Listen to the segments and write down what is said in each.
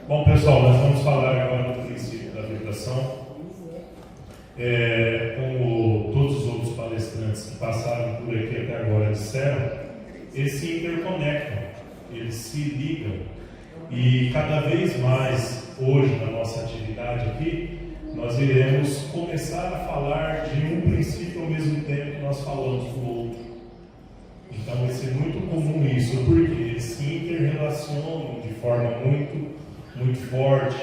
Bom, pessoal, nós vamos falar agora do princípio da vibração. Como todos os outros palestrantes que passaram por aqui até agora disseram, eles se interconectam, eles se ligam. E cada vez mais, hoje, na nossa atividade aqui, nós iremos começar a falar de um princípio ao mesmo tempo que nós falamos do outro. Então vai ser muito comum isso, porque eles se interrelacionam de forma muito forte,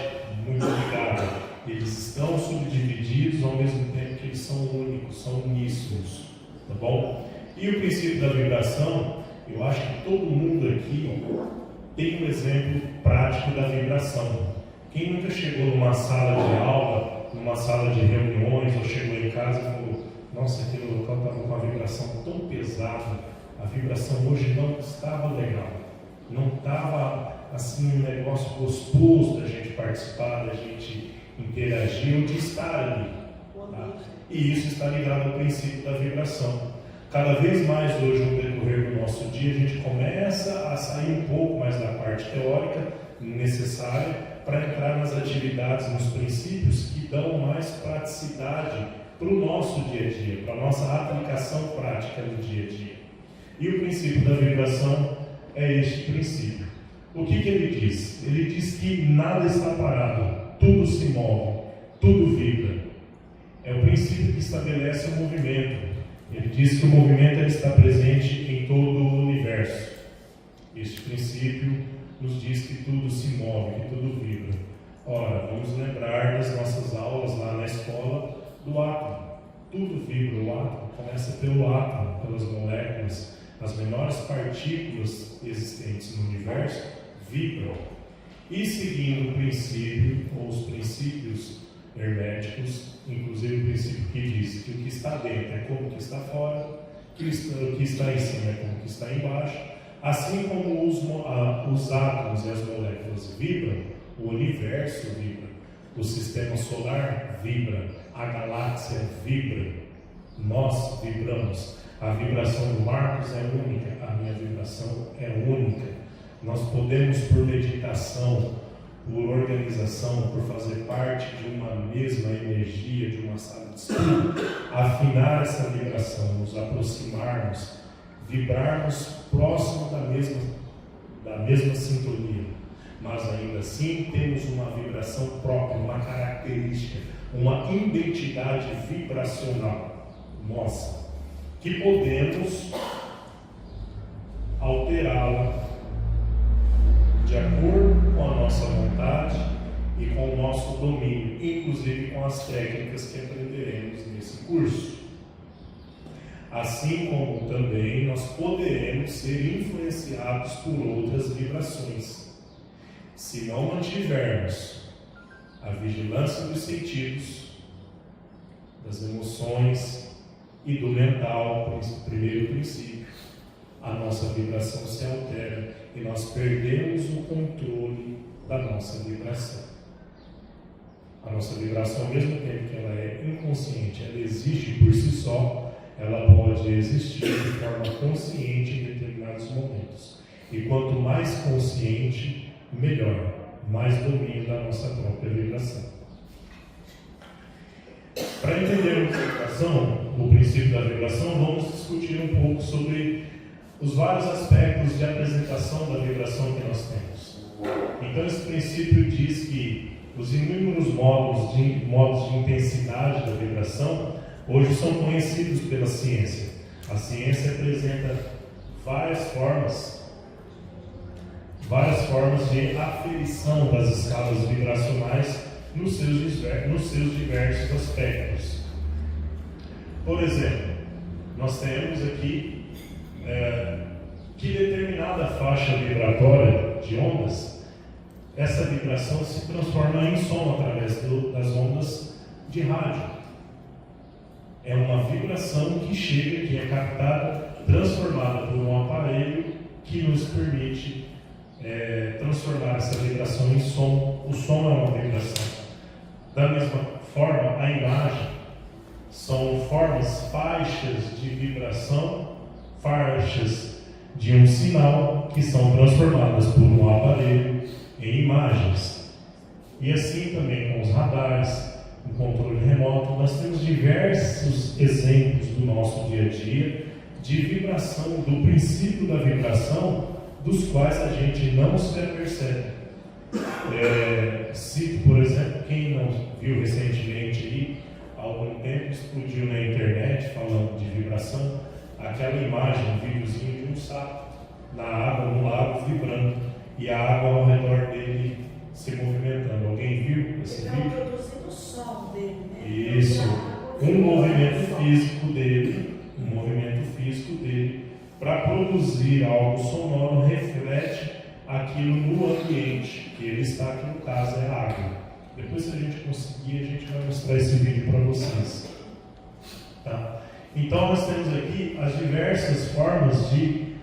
muito ligada. Eles estão subdivididos ao mesmo tempo que eles são únicos, são uníssonos, tá bom? E o princípio da vibração, eu acho que todo mundo aqui tem um exemplo prático da vibração. Quem nunca chegou numa sala de aula, numa sala de reuniões, ou chegou em casa e falou: nossa, aquele local estava com uma vibração tão pesada, a vibração hoje não estava legal, não estava assim um negócio gostoso da gente participar, da gente interagir ou de estar ali, tá? E isso está ligado ao princípio da vibração. Cada vez mais hoje, no decorrer do nosso dia, a gente começa a sair um pouco mais da parte teórica necessária para entrar nas atividades, nos princípios que dão mais praticidade para o nosso dia a dia, para a nossa aplicação prática no dia a dia. E o princípio da vibração é este princípio. O que ele diz? Ele diz que nada está parado, tudo se move, tudo vibra. É o princípio que estabelece o movimento. Ele diz que o movimento está presente em todo o universo. Este princípio nos diz que tudo se move, que tudo vibra. Ora, vamos lembrar das nossas aulas lá na escola do átomo. Tudo vibra, o átomo começa pelo átomo, pelas moléculas. As menores partículas existentes no universo vibram. E seguindo o princípio, ou os princípios herméticos, inclusive o princípio que diz que o que está dentro é como o que está fora, que o que está em cima é como o que está embaixo, assim como os átomos e as moléculas vibram, o universo vibra, o sistema solar vibra, a galáxia vibra, nós vibramos. A vibração do Marcos é única, a minha vibração é única. Nós podemos, por meditação, por organização, por fazer parte de uma mesma energia, de uma sala de estudo, afinar essa vibração, nos aproximarmos, vibrarmos próximo da mesma sintonia. Mas ainda assim temos uma vibração própria, uma característica, uma identidade vibracional nossa, que podemos alterá-la de acordo com a nossa vontade e com o nosso domínio, inclusive com as técnicas que aprenderemos nesse curso. Assim como também nós poderemos ser influenciados por outras vibrações, se não mantivermos a vigilância dos sentidos, das emoções e do mental, primeiro princípio. A nossa vibração se altera e nós perdemos o controle da nossa vibração. A nossa vibração, ao mesmo tempo que ela é inconsciente, ela existe por si só, ela pode existir de forma consciente em determinados momentos. E quanto mais consciente, melhor, mais domínio da nossa própria vibração. Para entender a vibração, o princípio da vibração, vamos discutir um pouco sobre os vários aspectos de apresentação da vibração que nós temos. Então, esse princípio diz que os inúmeros modos de intensidade da vibração hoje são conhecidos pela ciência. A ciência apresenta várias formas de aferição das escalas vibracionais nos seus diversos aspectos. Por exemplo, nós temos aqui que determinada faixa vibratória de ondas, essa vibração se transforma em som através das ondas de rádio. É uma vibração que chega, que é captada, transformada por um aparelho que nos permite transformar essa vibração em som. O som é uma vibração. Da mesma forma, a imagem são faixas de vibração, faixas de um sinal que são transformadas por um aparelho em imagens. E assim também com os radares, o controle remoto. Nós temos diversos exemplos do nosso dia a dia de vibração, do princípio da vibração, dos quais a gente não se apercebe. Cito, por exemplo, quem não viu recentemente aí, há algum tempo explodiu na internet, falando de vibração, aquela imagem, um videozinho de um sapo na água, no lago, vibrando, e a água ao redor dele se movimentando. Alguém viu esse vídeo? Ele produzindo o som dele, né? Isso, um movimento físico dele, para produzir algo sonoro, reflete aquilo no ambiente que ele está, que no caso é a água. Depois, se a gente conseguir, a gente vai mostrar esse vídeo para vocês. Tá? Então, nós temos aqui as diversas formas de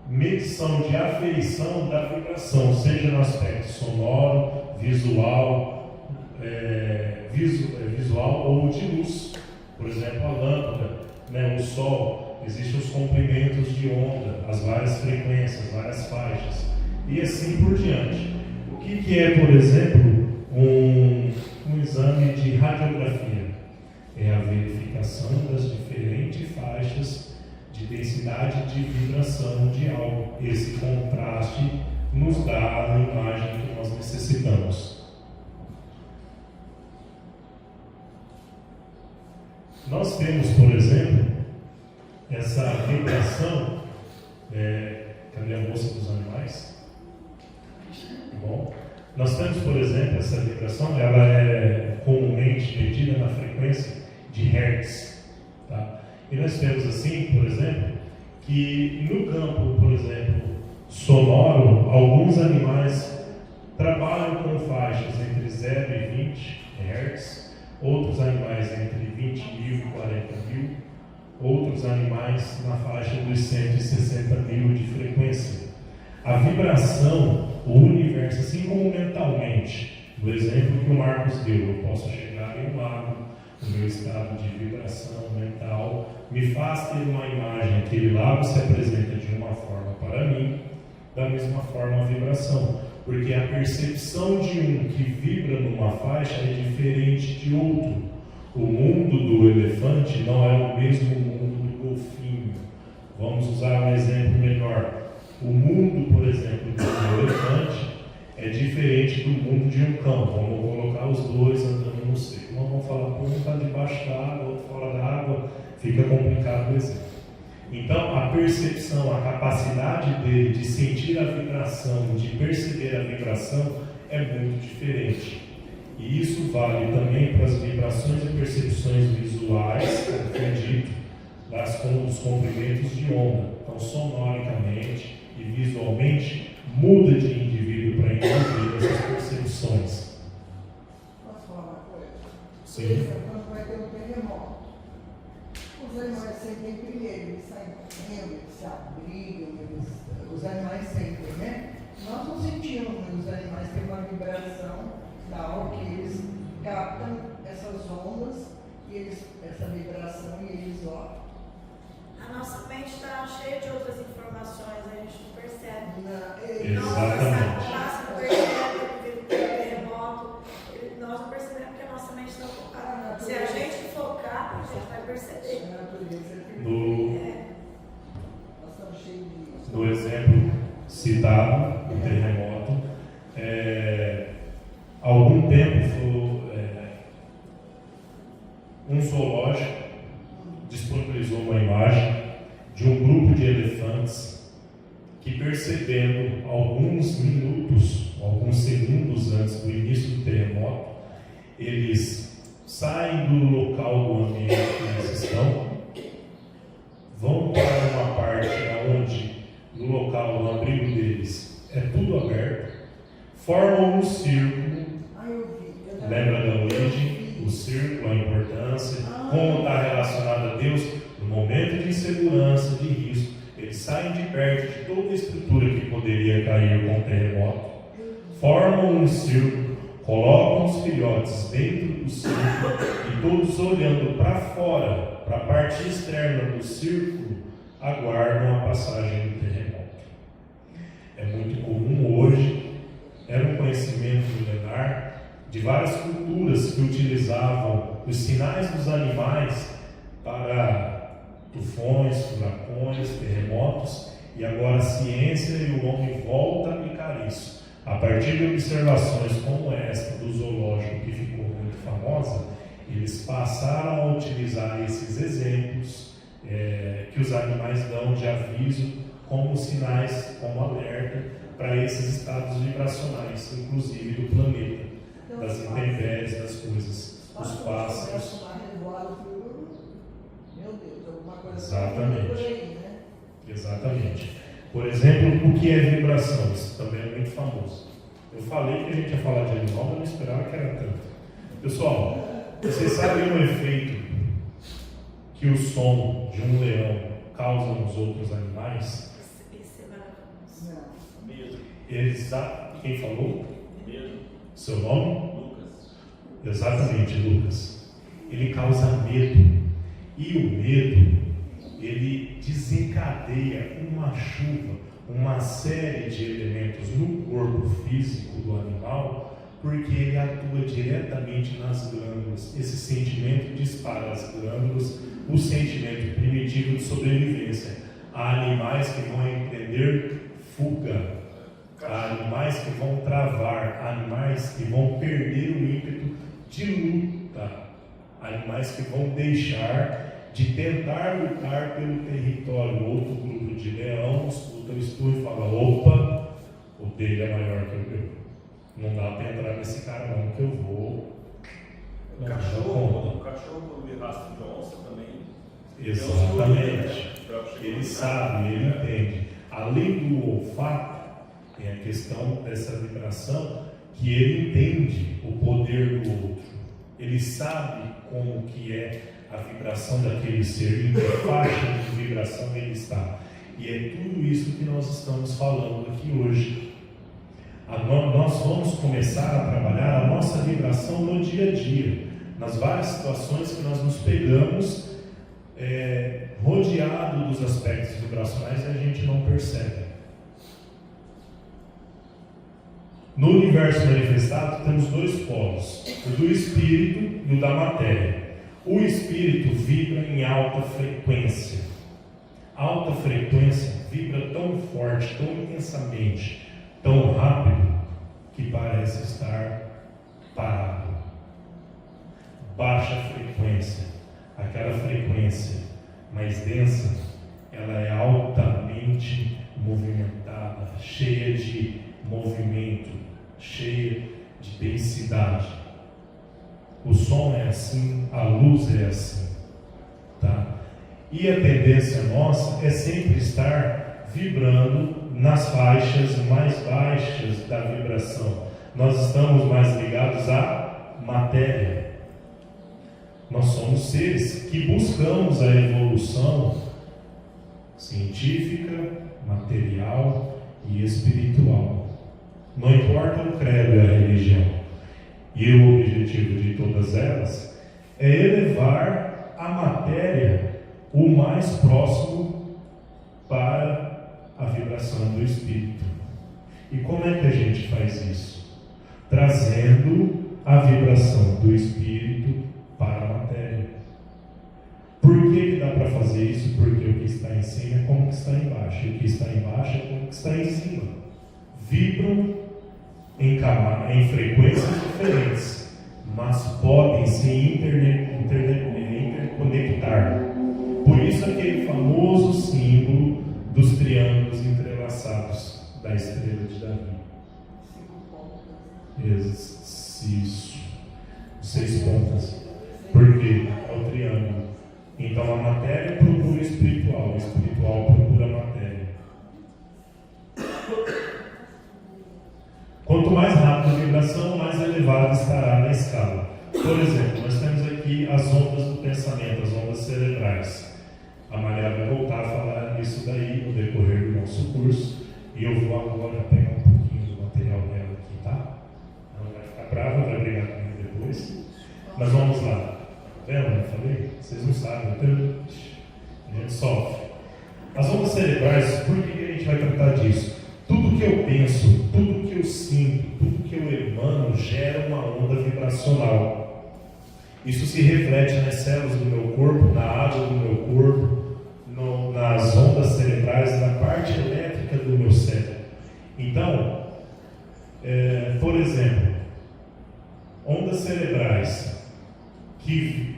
medição, de aferição da vibração, seja no aspecto sonoro, visual, visual ou de luz. Por exemplo, a lâmpada, né, o sol, existem os comprimentos de onda, as várias frequências, várias faixas, e assim por diante. O que é, por exemplo, um exame de radiografia? É a verificação das diferentes faixas de densidade de vibração de algo. Esse contraste nos dá a imagem que nós necessitamos. Nós temos, por exemplo, essa vibração. Cadê a moça dos animais? Bom, nós temos, por exemplo, essa vibração, ela é comumente medida na frequência de Hertz. Tá? E nós temos assim, por exemplo, que no campo, por exemplo, sonoro, alguns animais trabalham com faixas entre 0 e 20 Hz, outros animais entre 20 mil e 40 mil, outros animais na faixa dos 160 mil de frequência. A vibração, o universo, assim como mentalmente, no exemplo que o Marcos deu, eu posso chegar em um lago, o meu estado de vibração mental me faz ter uma imagem, aquele lago se apresenta de uma forma para mim, da mesma forma a vibração, porque a percepção de um que vibra numa faixa é diferente de outro. O mundo do elefante não é o mesmo mundo do golfinho. Vamos usar um exemplo melhor. O mundo, por exemplo, do elefante é diferente do mundo de um cão. Vamos colocar os dois andando no seco. Nós vamos falar, um está debaixo da água, outro fora da água, fica complicado o exemplo. Então, a percepção, a capacidade dele de sentir a vibração, de perceber a vibração, é muito diferente. E isso vale também para as vibrações e percepções visuais, como foi dito, dos comprimentos de onda. Então, sonoricamente e visualmente, muda de indivíduo para indivíduo essas percepções. Posso falar uma coisa? Sim. Quando vai ter um terremoto, os animais sentem primeiro, eles saem correndo, eles se abrigam, os animais sentem, né? Nós não sentimos, mas os animais têm uma vibração tal que eles captam essas ondas, e essa vibração, e eles olham. A nossa mente está cheia de outras informações, a gente não percebe. Exatamente. Nossa, não percebe que tem terremoto. Nós não percebemos porque a nossa mente está focada. Se a gente focar, a gente vai perceber. Nós estamos cheios de... No exemplo citado, o terremoto, há algum tempo um zoológico disponibilizou uma imagem de um grupo de elefantes que, percebendo alguns minutos, alguns segundos antes do início do terremoto, eles saem do local do ambiente que eles estão, vão para uma parte onde, no local, no abrigo deles, é tudo aberto, formam um círculo. Lembra da origem? O círculo, a importância, como está relacionado a Deus no momento de insegurança, de risco. Eles saem de perto de toda a estrutura que poderia cair com o terremoto, formam um círculo, colocam os filhotes dentro do círculo e todos olhando para fora, para a parte externa do círculo, aguardam a passagem do terremoto. É muito comum hoje, era um conhecimento milenar, de várias culturas que utilizavam os sinais dos animais para tufões, furacões, terremotos, e agora a ciência e o homem voltam a aplicar isso. A partir de observações como esta do zoológico, que ficou muito famosa, eles passaram a utilizar esses exemplos que os animais dão de aviso como sinais, como alerta para esses estados vibracionais, inclusive do planeta, das intempéries, das coisas, os pássaros. Meu Deus, alguma coisa. Exatamente. Exatamente. Por exemplo, o que é vibração? Isso também é muito famoso. Eu falei que a gente ia falar de animal, mas não esperava que era tanto. Pessoal, vocês sabem o efeito que o som de um leão causa nos outros animais? Esse é maravilhoso. Medo. Exato. Quem falou? Medo. Seu nome? Lucas. Exatamente, Lucas. Ele causa medo. E o medo, ele desencadeia uma chuva, uma série de elementos no corpo físico do animal, porque ele atua diretamente nas glândulas. Esse sentimento dispara as glândulas, o sentimento primitivo de sobrevivência. Há animais que vão empreender fuga, há animais que vão travar, animais que vão perder o ímpeto de luta, animais que vão deixar de tentar lutar pelo território. Outro grupo de leão escuta o estudo e fala: opa, o dele é maior que o meu. Não dá para entrar nesse cara não, que eu vou. O cachorro, quando vê rastro de onça também. Exatamente. Ele sabe, ele entende. Além do olfato, tem a questão dessa vibração, que ele entende o poder do outro. Ele sabe como que é a vibração daquele ser, em que faixa de vibração ele está. E é tudo isso que nós estamos falando aqui hoje. Nós vamos começar a trabalhar a nossa vibração no dia a dia, nas várias situações que nós nos pegamos rodeado dos aspectos vibracionais e a gente não percebe. No universo manifestado temos dois polos, o do espírito e o da matéria. O espírito vibra em alta frequência. Alta frequência vibra tão forte, tão intensamente, tão rápido, que parece estar parado. Baixa frequência, aquela frequência mais densa, ela é altamente movimentada, cheia de movimento, cheia de densidade. O som é assim, a luz é assim, tá? E a tendência nossa é sempre estar vibrando nas faixas mais baixas da vibração. Nós estamos mais ligados à matéria. Nós somos seres que buscamos a evolução científica, material e espiritual. Não importa o credo e a religião. E o objetivo de todas elas é elevar a matéria o mais próximo para a vibração do espírito. E como é que a gente faz isso? Trazendo a vibração do espírito para a matéria. Por que dá para fazer isso? Porque o que está em cima é como o que está embaixo, e o que está embaixo é como o que está em cima. Vibram em frequências diferentes, mas podem se interconectar. Por isso aquele famoso símbolo dos triângulos entrelaçados da estrela de Davi. 5 pontas. Isso. 6 pontas. Por quê? É o triângulo. Então a matéria procura o espiritual procura a matéria. Quanto mais rápida a vibração, mais elevada estará na escala. Por exemplo, nós temos aqui as ondas do pensamento, as ondas cerebrais. A Maria vai voltar a falar isso daí no decorrer do nosso curso. E eu vou agora pegar um pouquinho do material dela aqui, tá? Ela vai ficar brava, vai brigar comigo depois. Mas vamos lá. Tá vendo? Eu falei? Vocês não sabem, a gente sofre. As ondas cerebrais, por que a gente vai tratar disso? Tudo que eu penso, tudo que eu sinto, tudo que eu emano gera uma onda vibracional. Isso se reflete nas células do meu corpo, na água do meu corpo, nas ondas cerebrais, na parte elétrica do meu cérebro. Então, por exemplo, ondas cerebrais que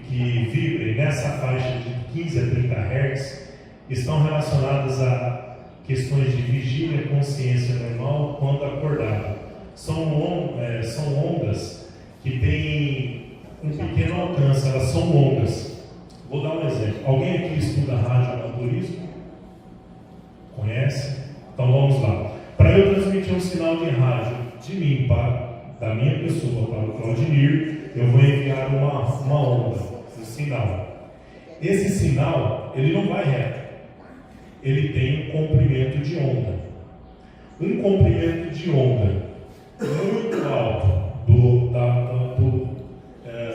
vibrem nessa faixa de 15 a 30 Hz estão relacionadas a questões de vigília, consciência normal quando acordado. São ondas que têm um pequeno alcance, elas são ondas. Vou dar um exemplo. Alguém aqui estuda radioamadorismo? Conhece? Então vamos lá. Para eu transmitir um sinal de rádio de mim da minha pessoa para o Claudinir, eu vou enviar uma onda, um sinal. Esse sinal, ele não vai reto. Ele tem um comprimento de onda. Um comprimento de onda muito alto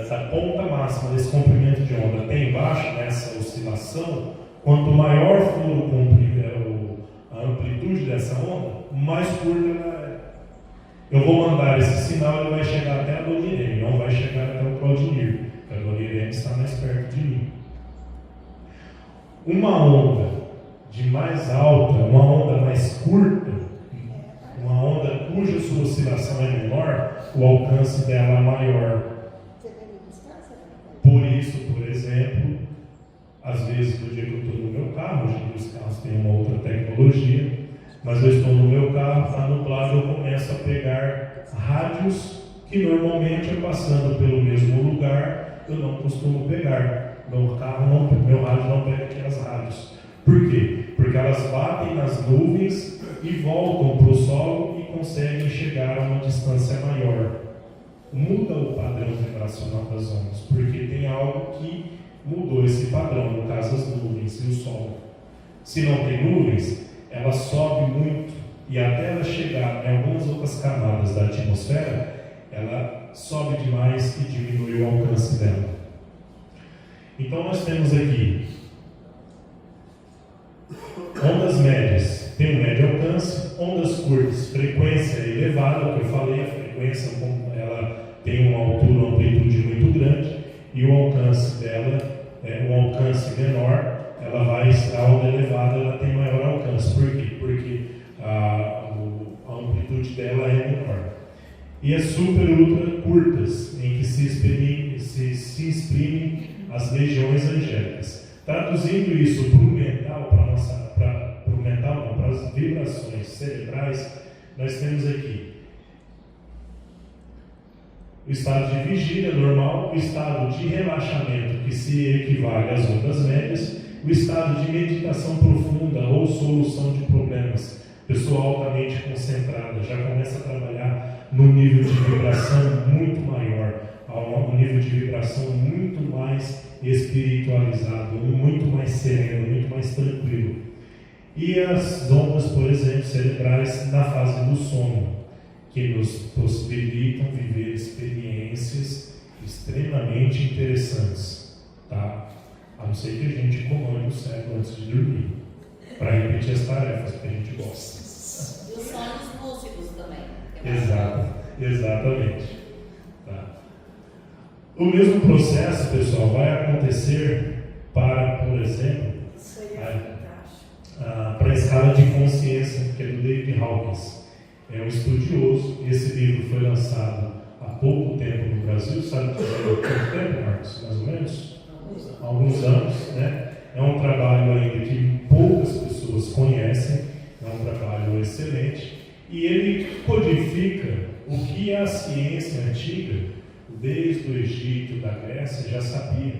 da ponta máxima desse comprimento de onda até embaixo, nessa oscilação, quanto maior for a amplitude dessa onda, mais curta ela é. Eu vou mandar esse sinal, ele vai chegar até a Dona Irene, não vai chegar até o Claudinir, porque a Dona Irene está mais perto de mim. Uma onda de mais alta, uma onda mais curta, uma onda cuja sua oscilação é menor, o alcance dela é maior. Por isso, por exemplo, às vezes no dia que eu estou no meu carro, hoje em dia os carros têm uma outra tecnologia, mas eu estou no meu carro, está nublado, eu começo a pegar rádios que normalmente eu passando pelo mesmo lugar, eu não costumo pegar. Meu rádio não pega aqui as rádios. Por quê? Porque elas batem nas nuvens e voltam para o solo e conseguem chegar a uma distância maior. Muda o padrão vibracional das ondas, porque tem algo que mudou esse padrão, no caso as nuvens e o sol. Se não tem nuvens, ela sobe muito e até ela chegar em algumas outras camadas da atmosfera, ela sobe demais e diminui o alcance dela. Então nós temos aqui ondas médias, tem um médio alcance, ondas curtas, frequência elevada, que eu falei, a frequência ela tem uma altura, uma amplitude muito grande, e o alcance dela é um alcance menor, a onda elevada ela tem maior alcance. Por quê? Porque a amplitude dela é menor. E as super ultra curtas, em que se exprimem as legiões angélicas. Traduzindo isso para o mental, para as vibrações cerebrais, nós temos aqui o estado de vigília normal, o estado de relaxamento, que se equivale às ondas médias, o estado de meditação profunda ou solução de problemas, pessoa altamente concentrada, já começa a trabalhar num nível de vibração muito maior, a um nível de vibração muito mais espiritualizado, muito mais sereno, muito mais tranquilo. E as ondas, por exemplo, cerebrais na fase do sono, que nos possibilitam viver experiências extremamente interessantes, tá? A não ser que a gente comande o cérebro antes de dormir, para repetir as tarefas que a gente gosta. E os sonhos lúcidos também. Exatamente. Tá? O mesmo processo, pessoal, vai acontecer para, por exemplo, para a escala de consciência, que é do David Hawkins. É um estudioso. Esse livro foi lançado há pouco tempo no Brasil. Sabe dizer há quanto tempo, Marcos? Mais ou menos? Alguns anos, né? É um trabalho ainda que poucas pessoas conhecem. É um trabalho excelente. E ele codifica o que a ciência antiga, desde o Egito, da Grécia, já sabia.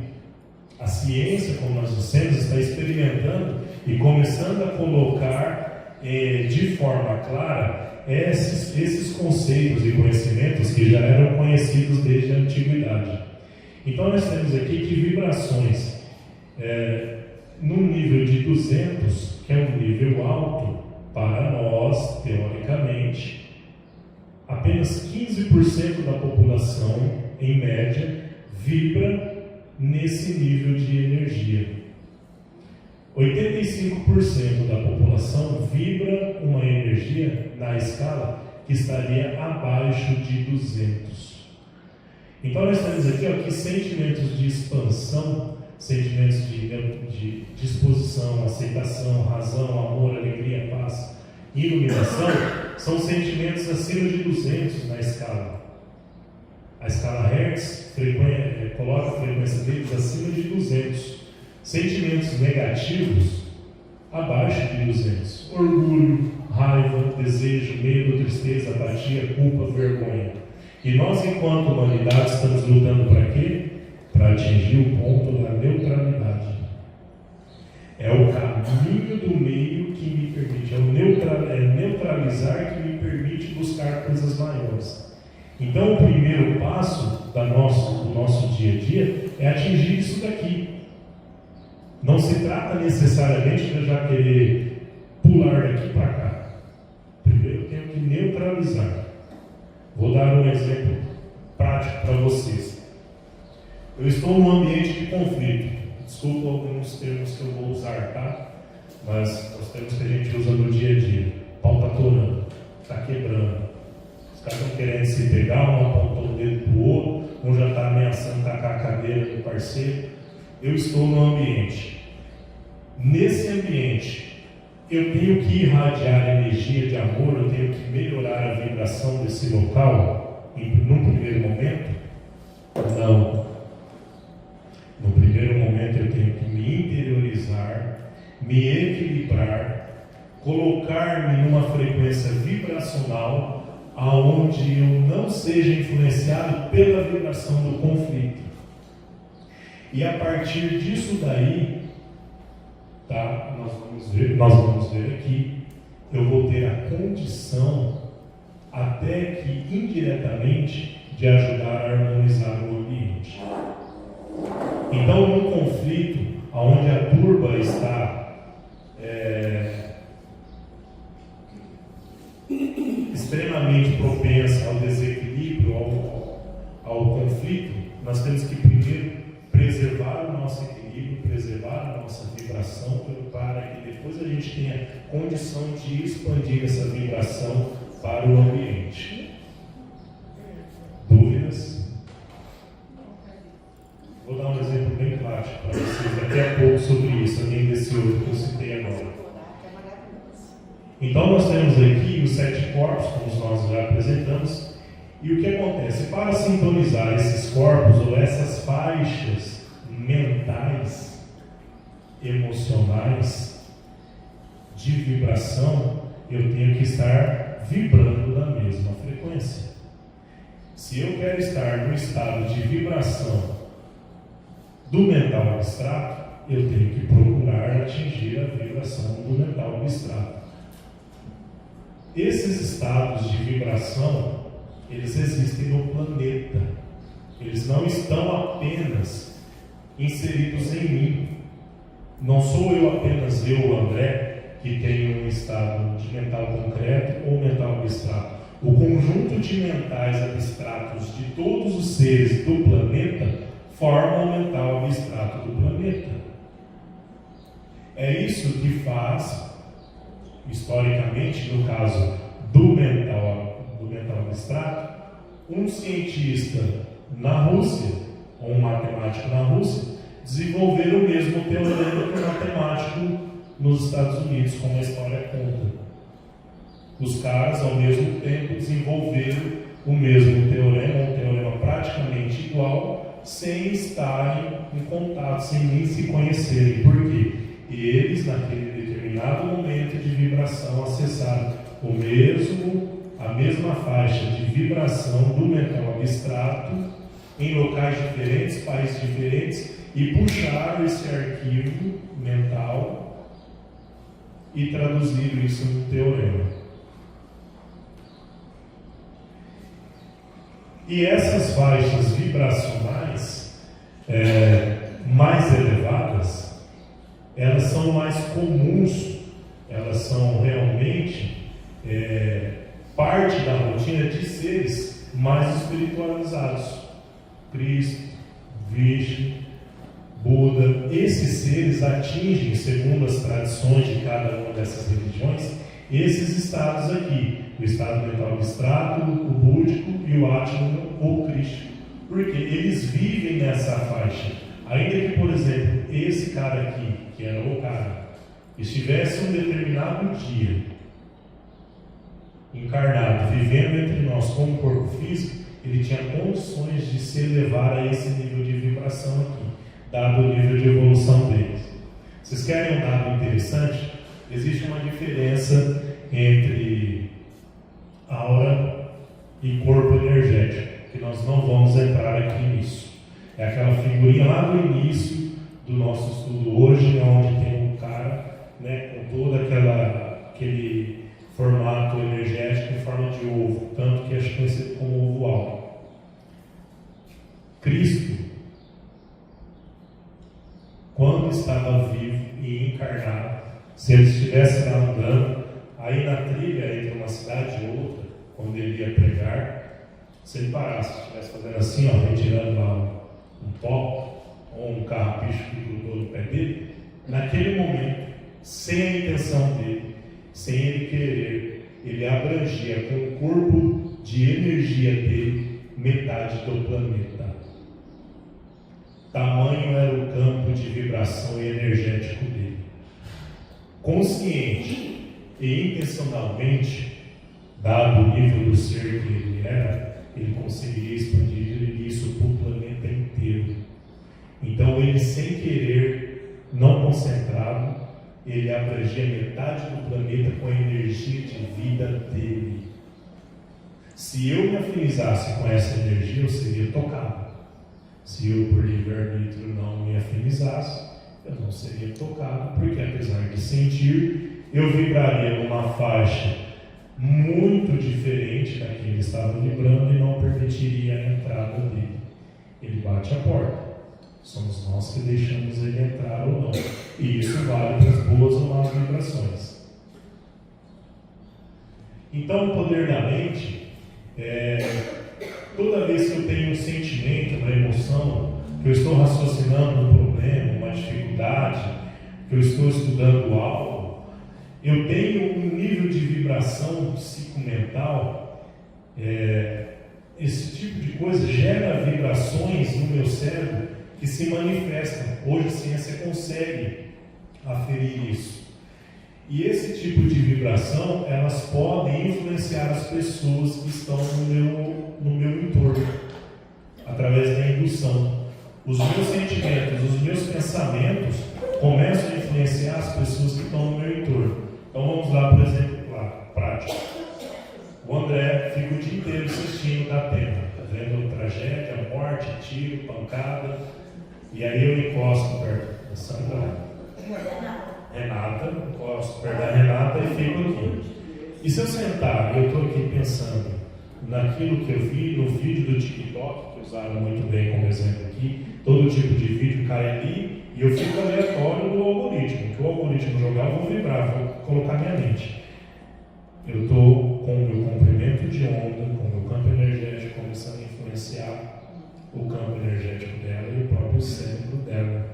A ciência, como nós dissemos, está experimentando e começando a colocar de forma clara esses conceitos e conhecimentos que já eram conhecidos desde a antiguidade. Então nós temos aqui que vibrações no nível de 200, que é um nível alto para nós, teoricamente, apenas 15% da população, em média, vibra nesse nível de energia. 85% da população vibra uma energia na escala que estaria abaixo de 200. Então nós temos aqui que sentimentos de expansão, sentimentos de disposição, aceitação, razão, amor, alegria, paz, iluminação, são sentimentos acima de 200 na escala. A escala Hertz coloca a frequência deles acima de 200. Sentimentos negativos, abaixo de 200. Orgulho, raiva, desejo, medo, tristeza, apatia, culpa, vergonha. E nós, enquanto humanidade, estamos lutando para quê? Para atingir o ponto da neutralidade. É o caminho do meio que me permite, é neutralizar que me permite buscar coisas maiores. Então, o primeiro passo do nosso dia a dia é atingir isso daqui. Não se trata necessariamente de eu já querer pular daqui para cá. Primeiro eu tenho que neutralizar. Vou dar um exemplo prático para vocês. Eu estou num ambiente de conflito. Desculpa alguns termos que eu vou usar, tá? Mas os termos que a gente usa no dia a dia. O pau está atorando, está quebrando. Os caras estão querendo se pegar, um apontou o dedo para o outro, um já está ameaçando tacar a cadeira do parceiro. Eu estou no ambiente. Nesse ambiente, eu tenho que irradiar energia de amor, eu tenho que melhorar a vibração desse local, num primeiro momento? Não. No primeiro momento, eu tenho que me interiorizar, me equilibrar, colocar-me numa frequência vibracional aonde eu não seja influenciado pela vibração do conflito. E a partir disso daí, tá? Nós vamos ver aqui, eu vou ter a condição, até que indiretamente, de ajudar a harmonizar o ambiente. Então, num conflito, onde a turba está extremamente propensa ao desequilíbrio, ao conflito, nós temos que primeiro preservar o nosso equilíbrio, preservar a nossa vibração, para que depois a gente tenha condição de expandir essa vibração para o ambiente. Dúvidas? Vou dar um exemplo bem prático para vocês daqui a pouco sobre isso, além desse outro que eu citei agora. Então nós temos aqui os 7 corpos, como nós já apresentamos, e o que acontece? Para sintonizar esses corpos ou essas faixas mentais, emocionais, de vibração, eu tenho que estar vibrando na mesma frequência. Se eu quero estar no estado de vibração do mental abstrato, eu tenho que procurar atingir a vibração do mental abstrato. Esses estados de vibração, eles existem no planeta. Eles não estão apenas inseridos em mim. Não sou eu apenas eu, André, que tenho um estado de mental concreto ou mental abstrato. O conjunto de mentais abstratos de todos os seres do planeta forma o mental abstrato do planeta. É isso que faz, historicamente, no caso do mental abstrato, um cientista na Rússia, ou um matemático na Rússia, desenvolver o mesmo teorema que o matemático nos Estados Unidos, como a história conta. Os caras, ao mesmo tempo, desenvolveram o mesmo teorema, um teorema praticamente igual, sem estarem em contato, sem nem se conhecerem. Por quê? Eles, naquele determinado momento de vibração, acessaram a mesma faixa de vibração do mental abstrato em locais diferentes, países diferentes, e puxaram esse arquivo mental e traduziram isso no teorema. E essas faixas vibracionais mais elevadas, elas são mais comuns, elas são realmente parte da rotina de seres mais espiritualizados. Cristo, Vishnu, Buda, esses seres atingem, segundo as tradições de cada uma dessas religiões, esses estados aqui, o estado mental abstrato, o búdico e o Atman ou Krishna. Porque eles vivem nessa faixa. Ainda que, por exemplo, esse cara aqui, que era o cara, estivesse um determinado dia encarnado, vivendo entre nós como corpo físico, ele tinha condições de se elevar a esse nível de vibração aqui, dado o nível de evolução deles. Vocês querem um dado interessante? Existe uma diferença entre aura e corpo energético, que nós não vamos entrar aqui nisso. É aquela figurinha lá do início do nosso estudo hoje, onde tem um cara, né, com todo aquele formato energético em forma de ovo, tanto que é conhecido como ovo áureo. Cristo, quando estava vivo e encarnado, se ele estivesse lá andando, aí na trilha entre uma cidade e outra, quando ele ia pregar, se ele parasse, estivesse fazendo assim, ó, retirando lá um pó ou um carrapicho que grudou no pé dele, naquele momento, sem a intenção dele, sem ele querer, ele abrangia com o corpo de energia dele metade do planeta. Tamanho era o campo de vibração e energético dele. Consciente e intencionalmente, dado o nível do ser que ele era, ele conseguiria expandir isso para o planeta inteiro. Então ele, sem querer, não concentrado, ele abrangia metade do planeta com a energia de vida dele. Se eu me afinizasse com essa energia, eu seria tocado. Se eu, por livre-arbítrio, não me afinizasse, eu não seria tocado, porque apesar de sentir, eu vibraria numa faixa muito diferente da que ele estava vibrando e não permitiria a entrada dele. Ele bate a porta. Somos nós que deixamos ele entrar ou não. E isso vale para as boas ou más vibrações. Então, o poder da mente toda vez que eu tenho um sentimento, uma emoção, que eu estou raciocinando um problema, uma dificuldade, que eu estou estudando algo, eu tenho um nível de vibração psicomental, esse tipo de coisa gera vibrações no meu cérebro que se manifestam. Hoje a ciência consegue aferir isso. E esse tipo de vibração, elas podem influenciar as pessoas que estão no meu entorno, através da indução. Os meus sentimentos, os meus pensamentos começam a influenciar as pessoas que estão no meu entorno. Então vamos lá, por exemplo, prático. O André fica o dia inteiro assistindo da Atena, vendo tragédia, morte, tiro, pancada, e aí eu encosto perto da Sandra Renata, encosto perto da Renata e fico aqui. E se eu sentar, eu estou aqui pensando naquilo que eu vi no vídeo do TikTok, que usaram muito bem como exemplo aqui, todo tipo de vídeo cai ali e eu fico aleatório do algoritmo. Que o algoritmo jogar, eu vou vibrar, vou colocar minha mente. Eu estou com o meu comprimento de onda, com o meu campo energético começando a influenciar o campo energético dela e o próprio cérebro dela.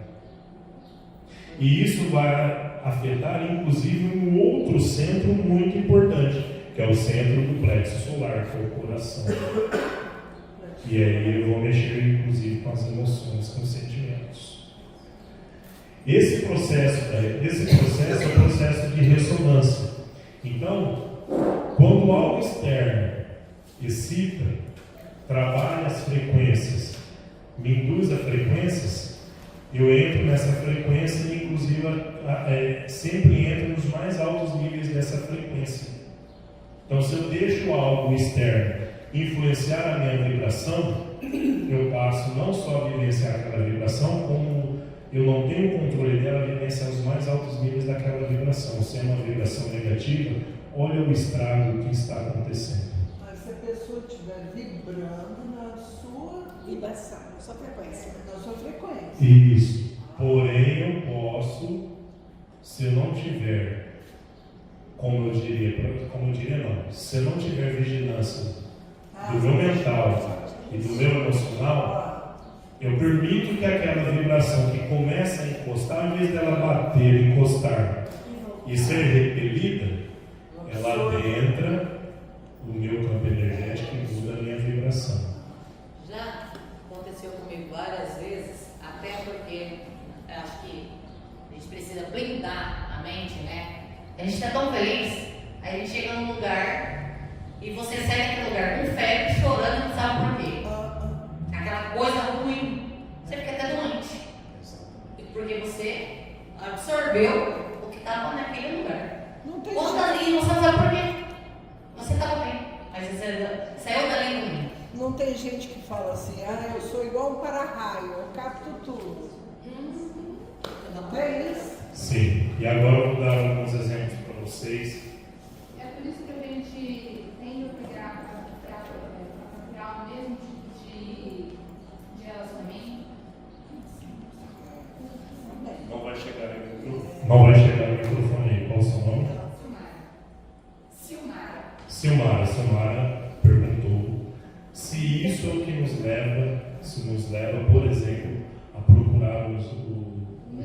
E isso vai afetar, inclusive, um outro centro muito importante, que é o centro do plexo solar, que é o coração. E aí eu vou mexer, inclusive, com as emoções, com os sentimentos. Esse processo é o processo de ressonância. Então, quando algo externo excita, trabalha as frequências, me induz a frequências, eu entro nessa frequência e, inclusive, sempre entro nos mais altos níveis dessa frequência. Então, se eu deixo algo externo influenciar a minha vibração, eu passo não só a vivenciar aquela vibração, como eu não tenho controle dela, vivenciar os mais altos níveis daquela vibração. Se é uma vibração negativa, olha o estrago que está acontecendo. Mas se a pessoa estiver vibrando na sua Vibração, na sua frequência. na sua frequência. Isso. Porém, eu posso, se eu não tiver, se eu não tiver vigilância do meu mental e do meu emocional, eu permito que aquela vibração que começa a encostar, ao invés dela bater, encostar e ser repelida, ela adentra no meu campo energético e muda a minha vibração. Já precisa blindar a mente, né? A gente está tão feliz, aí a gente chega num lugar e você sai daquele lugar com febre, chorando, não sabe por quê. Aquela coisa ruim, você fica até doente. Porque você absorveu o que estava naquele lugar. Não tem Quando jeito. ali você não sabe por quê. Você estava bem, mas você saiu dali ruim. Não tem gente que fala assim, eu sou igual um para-raio, eu capto tudo. Não é isso? Sim. E agora eu vou dar alguns exemplos para vocês. É por isso que a gente tende a criar o mesmo tipo de relacionamento. Não vai chegar aí no microfone. Não vai chegar no microfone aí. Qual o seu nome? Silmara perguntou se isso é o que nos leva, por exemplo, a procurar o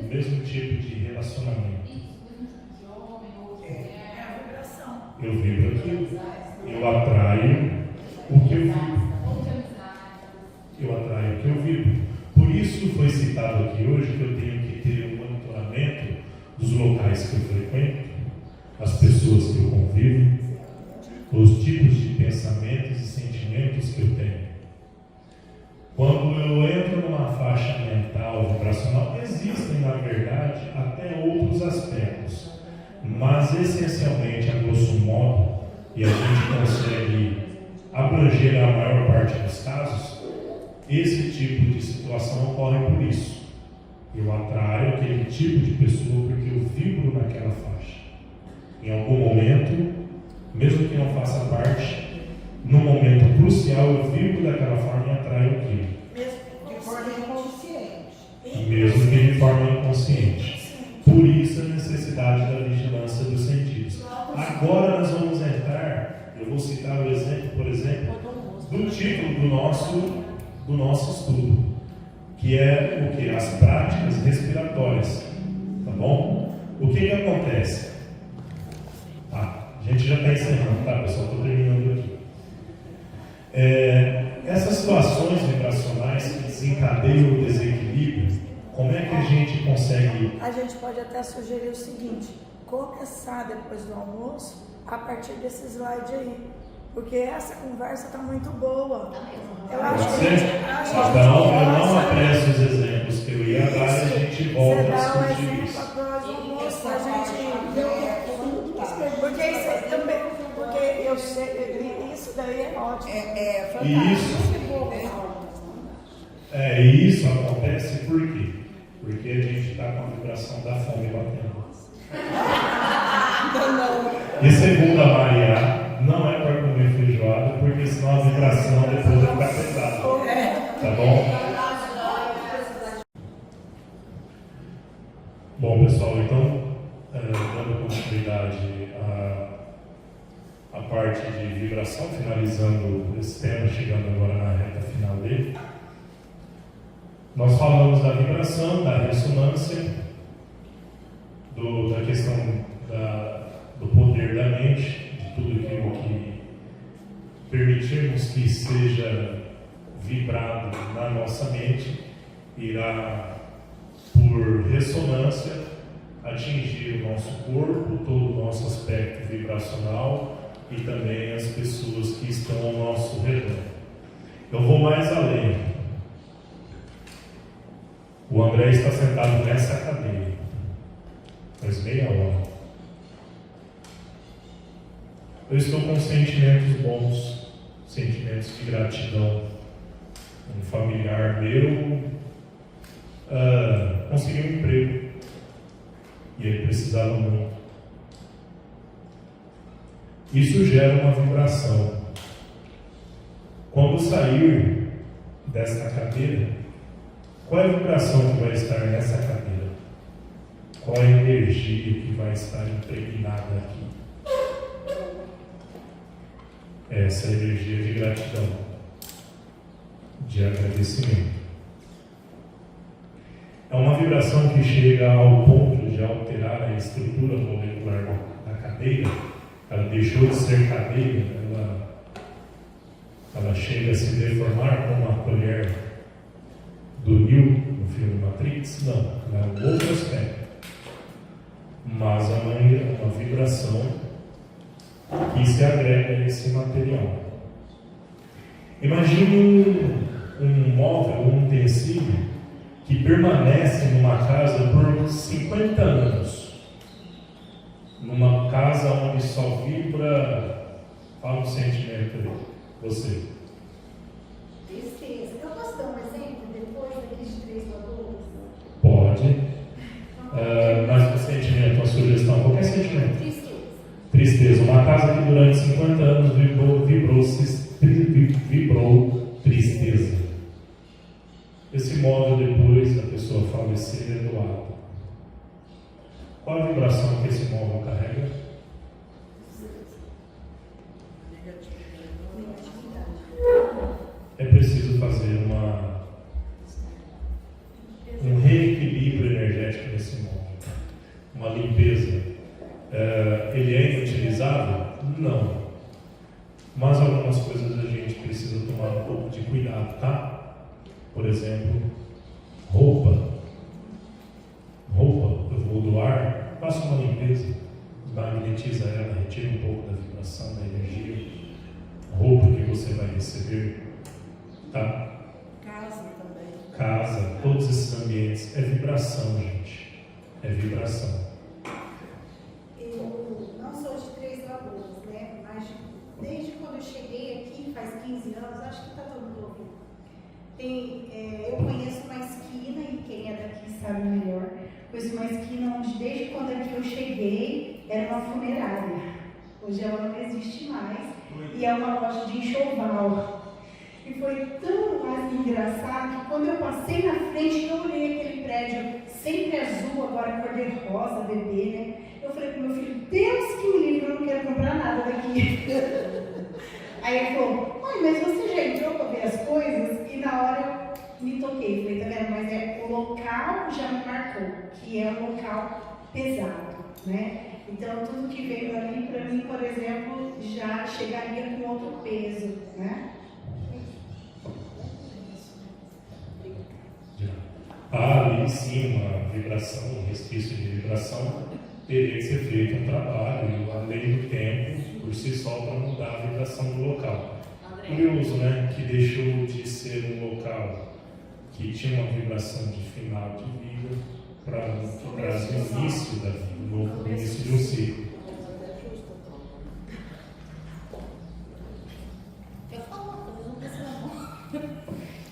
mesmo tipo de relacionamento. De homem ou de É mulher. a vibração. Eu vibro aquilo, eu atraio o que eu vibro. Ou de amizade. Eu atraio o que eu vibro. Por isso foi citado aqui hoje que eu tenho que ter um monitoramento dos locais que eu frequento, as pessoas que eu convivo, os tipos de pensamentos e sentimentos que eu tenho. Quando eu entro numa faixa mental vibracional, existem, na verdade, até outros aspectos, mas essencialmente, a grosso modo, e a gente consegue abranger a maior parte dos casos, esse tipo de situação ocorre por isso. Eu atraio aquele tipo de pessoa porque eu vibro naquela faixa. Em algum momento, mesmo que não faça parte, no momento crucial eu vibro daquela forma e atraio aquilo. Mesmo De forma inconsciente. Mesmo que de forma inconsciente. Por isso a necessidade da vigilância dos sentidos. Agora nós vamos entrar, eu vou citar o exemplo, por exemplo, do título do nosso estudo, que é o que? As práticas respiratórias. Tá bom? O que acontece? A gente já está encerrando, tá, pessoal? Estou terminando aqui. Essas situações vibracionais que desencadeiam o desequilíbrio, como é que a gente consegue? A gente pode até sugerir o seguinte: começar depois do almoço a partir desse slide aí. Porque essa conversa está muito boa. Eu Pode acho ser? Então, eu não apresso os exemplos que eu ia dar e a gente volta Você a dá um discutir exemplo isso. após o almoço pra gente. Porque Porque isso aí também. Porque eu sei, isso daí é ótimo. é E isso acontece por quê? Porque a gente está com a vibração da fome batendo. E segundo a Maria, não é para comer feijoada, porque senão a vibração depois vai ficar pesada. Tá bom? Bom, pessoal, então, dando continuidade à parte de vibração, finalizando esse tema, chegando agora na reta final dele, nós falamos da vibração, da ressonância, da questão do poder da mente, de tudo aquilo que permitirmos que seja vibrado na nossa mente, irá, por ressonância, atingir o nosso corpo, todo o nosso aspecto vibracional e também as pessoas que estão ao nosso redor. Eu vou mais além. O André está sentado nessa cadeira faz meia hora. Eu estou com sentimentos bons, sentimentos de gratidão. Um familiar meu conseguiu um emprego e ele precisava muito. Isso gera uma vibração. Quando sair desta cadeira, qual é a vibração que vai estar nessa cadeira? Qual é a energia que vai estar impregnada aqui? Essa energia de gratidão, de agradecimento. É uma vibração que chega ao ponto de alterar a estrutura molecular da cadeira. Ela deixou de ser cadeira, ela chega a se deformar como a colher do Neo no filme Matrix. Não, ela é um outro aspecto. mas é uma vibração que se agrega a esse material. Imagine um móvel, um utensílio que permanece numa casa por 50 anos. Numa casa onde só vibra. Fala um sentimento aí, você. Tristeza. Eu posso dar um exemplo depois daqueles 3 valores? Pode. Mas o sentimento, a sugestão, qualquer sentimento. Tristeza. Tristeza. Uma casa que durante 50 anos vibrou tristeza. Esse móvel, depois da pessoa falecer, é doado. Qual a vibração que esse móvel carrega? É preciso fazer um reequilíbrio energético desse móvel, uma limpeza. Ele é inutilizável? Não. Mas algumas coisas a gente precisa tomar um pouco de cuidado, tá? Por exemplo, roupa, eu vou doar, faça uma limpeza, magnetiza ela, retira um pouco da vibração, da energia. Roupa que você vai receber, tá? Casa também. Casa, todos esses ambientes, é vibração, gente, é vibração. Eu não sou de 3 Lagoas, né? Mas desde quando eu cheguei aqui, faz 15 anos, acho que está todo mundo ouvindo. Eu conheço uma esquina, e quem é daqui sabe melhor, conheço uma esquina onde desde quando aqui eu cheguei era uma funerária. Hoje ela não existe mais e é uma loja de enxoval. E foi tão mais engraçado que quando eu passei na frente, eu olhei aquele prédio sempre azul, agora cor-de-rosa, bebê, né? Eu falei pro meu filho, Deus que me livre, eu não quero comprar nada daqui. Aí ele falou, mãe, mas você já entrou para ver as coisas? E na hora eu me toquei, falei, tá vendo? Mas o local já me marcou, que é um local pesado, né? Então tudo que veio ali para mim, por exemplo, já chegaria com outro peso, né? Ali sim, uma vibração, um resquício de vibração, teria que ser feito um trabalho, a lei do tempo, por si só, para mudar a vibração do local. Curioso, né? Que deixou de ser um local que tinha uma vibração de final de vida para o início da vida, no início de um ciclo.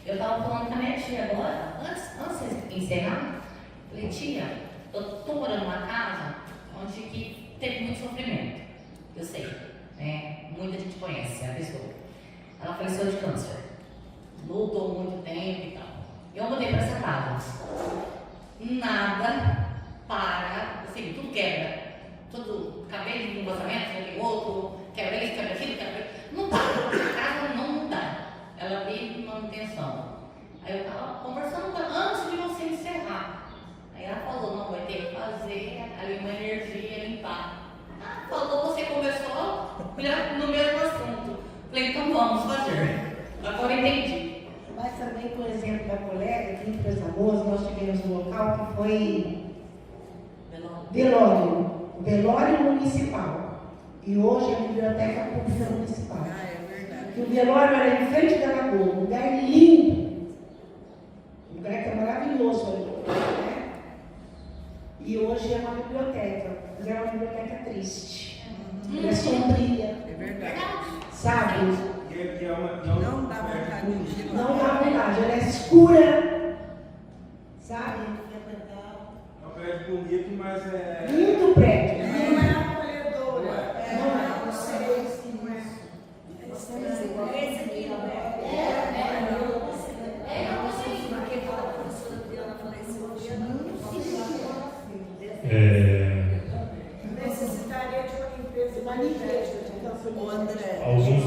Eu estava falando com a minha tia agora, antes de encerrar, falei, tia, eu estou morando numa casa onde que teve muito sofrimento, eu sei, né? Muita gente conhece a pessoa. Ela faleceu de câncer, lutou muito tempo e tal. Eu mudei para essa casa, nada para, assim, tudo quebra, tudo, acabei de um gostamento, já tem outro, quebra isso, quebra aquilo, quebra aquilo. Não dá, a casa não muda. Ela vive manutenção. Aí eu estava conversando com ela antes de você encerrar. Aí ela falou, não, vai ter que fazer ali uma energia, limpar. Ah, falou, você começou no mesmo assunto. Falei, então vamos fazer. Agora entendi. Mas também, por exemplo, da colega aqui em Três Lagoas, nós tivemos um local que foi velório municipal. E hoje é a Biblioteca Pública Municipal. Que o velório era em frente da lagoa, um lugar lindo, um lugar que é maravilhoso ali, né? E hoje é uma biblioteca, mas é uma biblioteca triste, é sombria. É verdade. Sabe? Não dá vontade de ir lá. Não dá vontade, ela é escura, sabe? É um prédio bonito, mas é. Lindo prédio. Não é acolhedora. Não é. Esse aqui não é. Necessitaria de uma limpeza. Uma limpeza. Ô André, Alguns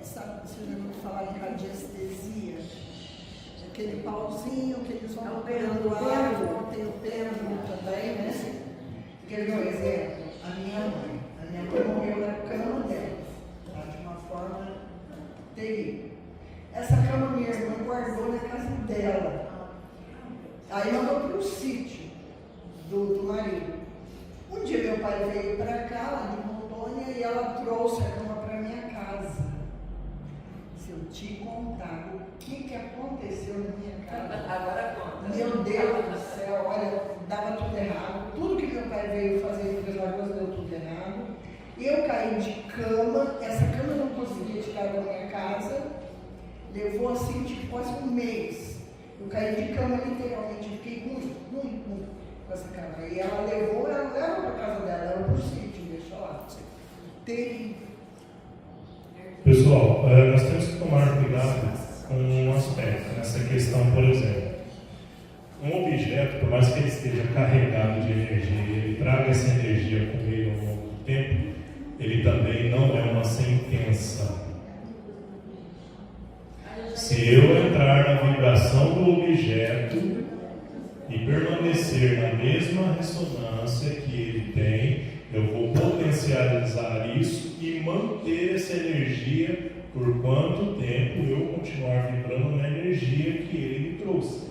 sabe, você já ouviu falar em radiestesia? Aquele pauzinho que eles vão operando o ar, tem o pêndulo também, né? Quer ver um exemplo? A minha mãe morreu na cama dela, tá? De uma forma terrível. Essa cama minha irmã guardou na casa dela. Aí mandou para o sítio. do marido. Um dia meu pai veio para cá, lá de Rondônia, e ela trouxe a cama para minha casa. Se eu te contar o que aconteceu na minha casa. Agora conta. Meu Deus do céu, olha, dava tudo errado. Tudo que meu pai veio fazer em Três Lagoas deu tudo errado. Eu caí de cama, essa cama eu não conseguia tirar da minha casa. Levou assim, tipo, quase um mês. Eu caí de cama literalmente, fiquei muito com essa cama. E ela leva para casa dela, leva para o sítio, deixa lá. Terrível. Pessoal, nós temos que tomar cuidado com um aspecto nessa questão, por exemplo. Um objeto, por mais que ele esteja carregado de energia, ele traga essa energia com ele ao longo do tempo, ele também não é uma sentença. Se eu entrar na vibração do objeto e permanecer na mesma ressonância que ele tem, eu vou potencializar isso e manter essa energia por quanto tempo eu continuar vibrando na energia que ele me trouxe.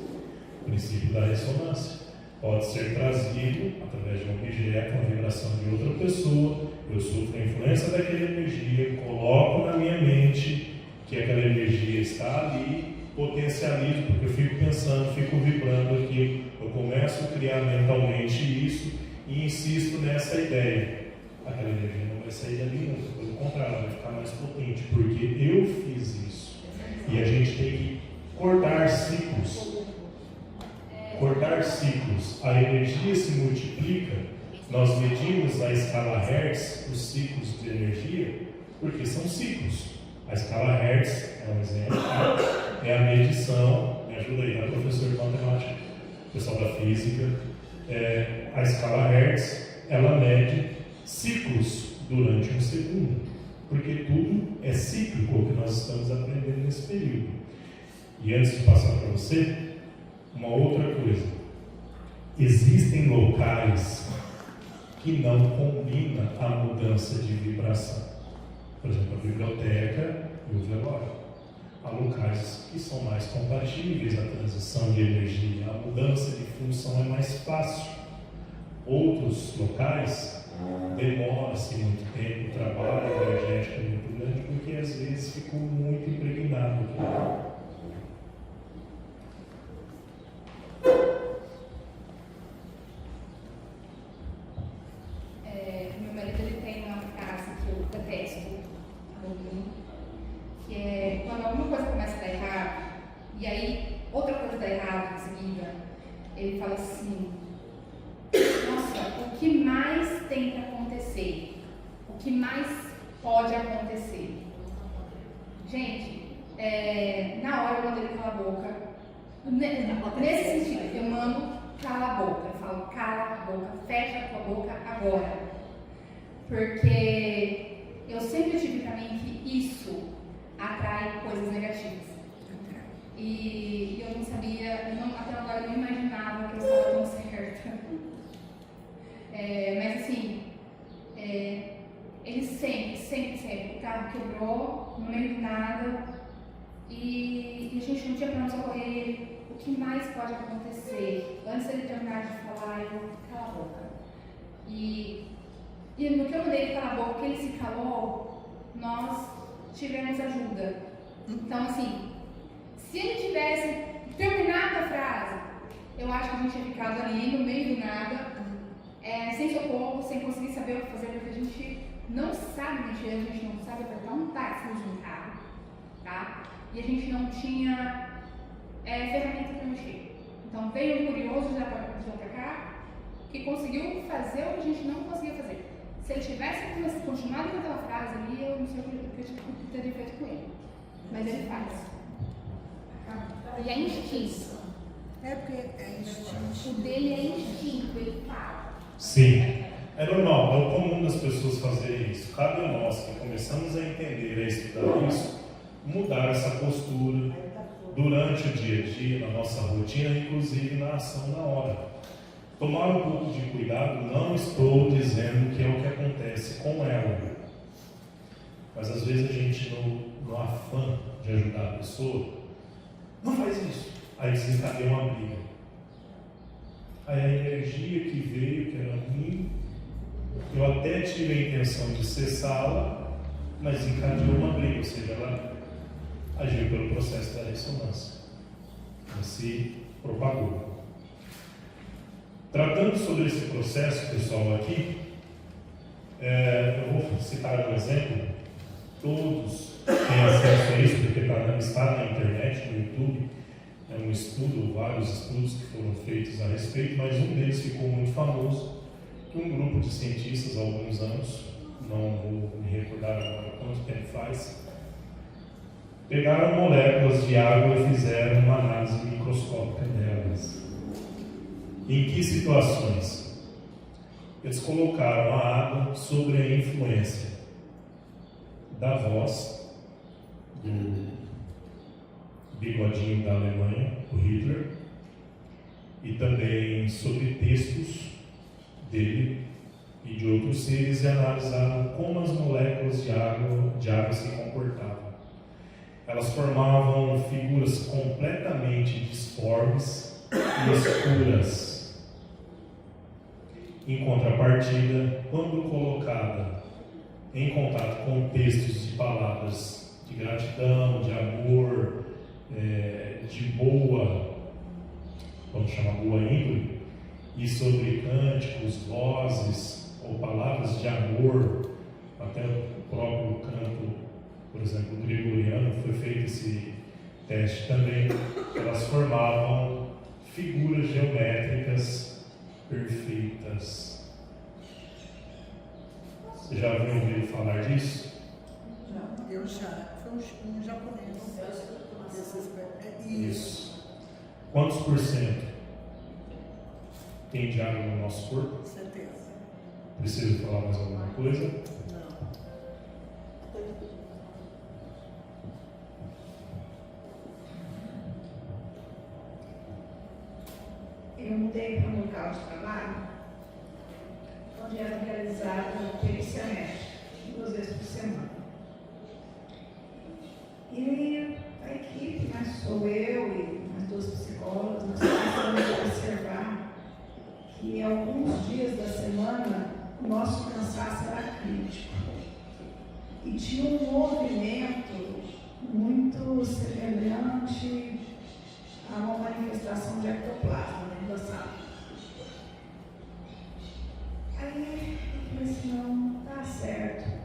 O princípio da ressonância pode ser trazido através de um objeto, uma vibração de outra pessoa. Eu sofro a influência daquela energia, coloco na minha mente que aquela energia está ali, potencializo, porque eu fico pensando, fico vibrando aqui, eu começo a criar mentalmente isso e insisto nessa ideia. Aquela energia não vai sair dali nunca, pelo contrário, ela vai ficar mais potente, porque eu fiz isso. E a gente tem que cortar ciclos. Cortar ciclos. A energia se multiplica, nós medimos a escala Hertz, os ciclos de energia, porque são ciclos. A escala Hertz é um exemplo, é a medição, me ajuda aí, professor de matemática, pessoal da física. A escala Hertz, ela mede ciclos durante um segundo, porque tudo é cíclico, o que nós estamos aprendendo nesse período. E antes de passar para você, uma outra coisa. Existem locais que não combinam a mudança de vibração. Por exemplo, a biblioteca e o velório. Há locais que são mais compatíveis à transição de energia, a mudança de função é mais fácil. Outros locais demora-se muito tempo, o trabalho energético é muito grande, porque às vezes ficou muito impregnado aqui. Meu marido ele tem uma frase que eu detesto, que é quando alguma coisa começa a dar errado, e aí outra coisa dá errado em seguida, ele fala assim: nossa, o que mais tem para acontecer? O que mais pode acontecer? Gente, na hora eu mando ele calar a boca. Nesse sentido, eu mando cala a boca. Eu falo, cala a boca, fecha a tua boca agora. Porque eu sempre tive para mim que isso atrai coisas negativas. E eu não sabia, até agora eu não imaginava que eu estava tão certa. Mas assim, ele sempre, o carro quebrou, no meio do nada, e a gente não tinha para onde socorrer ele. O que mais pode acontecer? Antes dele terminar de falar, eu cala a boca. E no que eu mandei ele calar a boca, que ele se calou, nós tivemos ajuda. Então assim, se ele tivesse terminado a frase, eu acho que a gente tinha ficado ali no meio do nada, sem socorro, sem conseguir saber o que fazer, porque a gente não sabe mexer, a gente não sabe apertar um parafuso no carro, tá? E a gente não tinha ferramenta para mexer. Então veio um curioso de JK que conseguiu fazer o que a gente não conseguia fazer. Se ele tivesse continuado com aquela frase ali, eu não sei o que eu teria feito com ele. Mas ele faz. E é instinto. Porque é instinto. O dele é instinto, ele fala. Sim, é normal, é o comum das pessoas fazerem isso. Cabe a nós que começamos a entender, a estudar isso, mudar essa postura durante o dia a dia, na nossa rotina, inclusive na ação na hora. Tomar um pouco de cuidado, não estou dizendo que é o que acontece com ela, mas às vezes a gente, no afã de ajudar a pessoa, não faz isso, aí desencadeia uma briga. a energia que veio, que era ruim, eu até tive a intenção de cessá-la, mas encadeou uma briga, ou seja, ela agiu pelo processo da ressonância. Ela se propagou. Tratando sobre esse processo, pessoal, aqui, eu vou citar um exemplo. Todos têm acesso a isso, porque está na internet, no YouTube. É um estudo, vários estudos que foram feitos a respeito, mas um deles ficou muito famoso, que um grupo de cientistas há alguns anos, não vou me recordar agora quanto tempo faz, pegaram moléculas de água e fizeram uma análise microscópica delas. Em que situações? Eles colocaram a água sobre a influência da voz do bigodinho da Alemanha, o Hitler, e também sobre textos dele e de outros seres, e analisaram como as moléculas de água se comportavam. Elas formavam figuras completamente disformes e escuras. Em contrapartida, quando colocada em contato com textos de palavras de gratidão, de amor, de boa, vamos chamar boa índole, e sobre cânticos, vozes ou palavras de amor, até o próprio canto, por exemplo, gregoriano, foi feito esse teste também, elas formavam figuras geométricas perfeitas. Você já havia ouvido falar disso? Não, eu já. Foi um japonês. Isso. Quantos por cento tem de água no nosso corpo? 70. Preciso falar mais alguma coisa? Não. Eu mudei para um local de trabalho onde era realizado perícia médica 2 vezes por semana. E a equipe, né, sou eu e as 2 psicólogas, nós começamos a observar que em alguns dias da semana o nosso cansaço era crítico. E tinha um movimento muito semelhante a uma manifestação de ectoplasma dentro da sala. Aí eu falei assim, não, tá certo.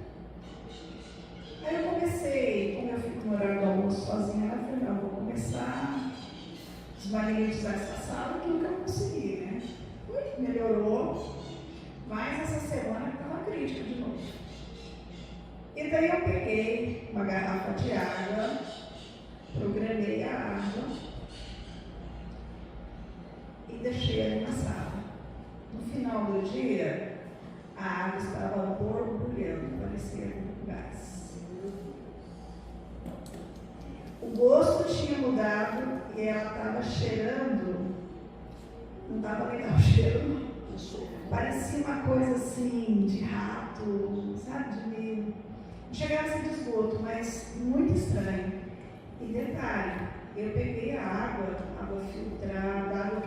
Aí eu comecei, como eu fico no horário do almoço sozinha, eu falei, não, vou começar a desmagnetizar essa sala, aquilo que eu consegui, né? Melhorou, mas essa semana estava crítica de novo. E daí eu peguei uma garrafa de água, programei a água e deixei ali na sala. No final do dia, a água estava borbulhando, parecia gás. O gosto tinha mudado e ela estava cheirando, não estava legal o cheiro, não. Parecia uma coisa assim, de rato, sabe, de meio. Não chegava a ser de esgoto, mas muito estranho. E detalhe, eu peguei a água filtrada, água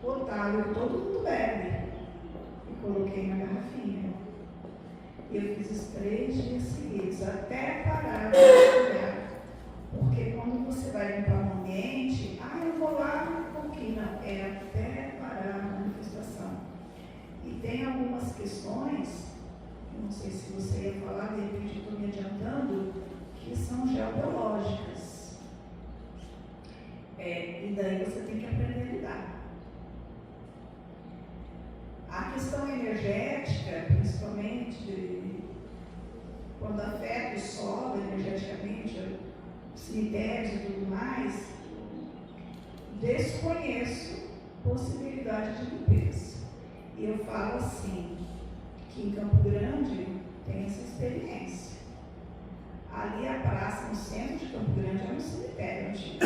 potável, que todo mundo bebe, e coloquei na garrafinha. E eu fiz os 3 dias seguidos, até parar de olhar. Porque quando você vai limpar um ambiente, eu vou lá um pouquinho, não, é até parar a manifestação. E tem algumas questões, não sei se você ia falar, de repente estou me adiantando, que são geobiológicas. E daí você tem que aprender a lidar. A questão energética, principalmente, quando afeta o solo energeticamente, cemitérios e tudo mais, desconheço possibilidade de limpeza. E eu falo assim, que em Campo Grande tem essa experiência. Ali a praça, no centro de Campo Grande, é um cemitério antigo.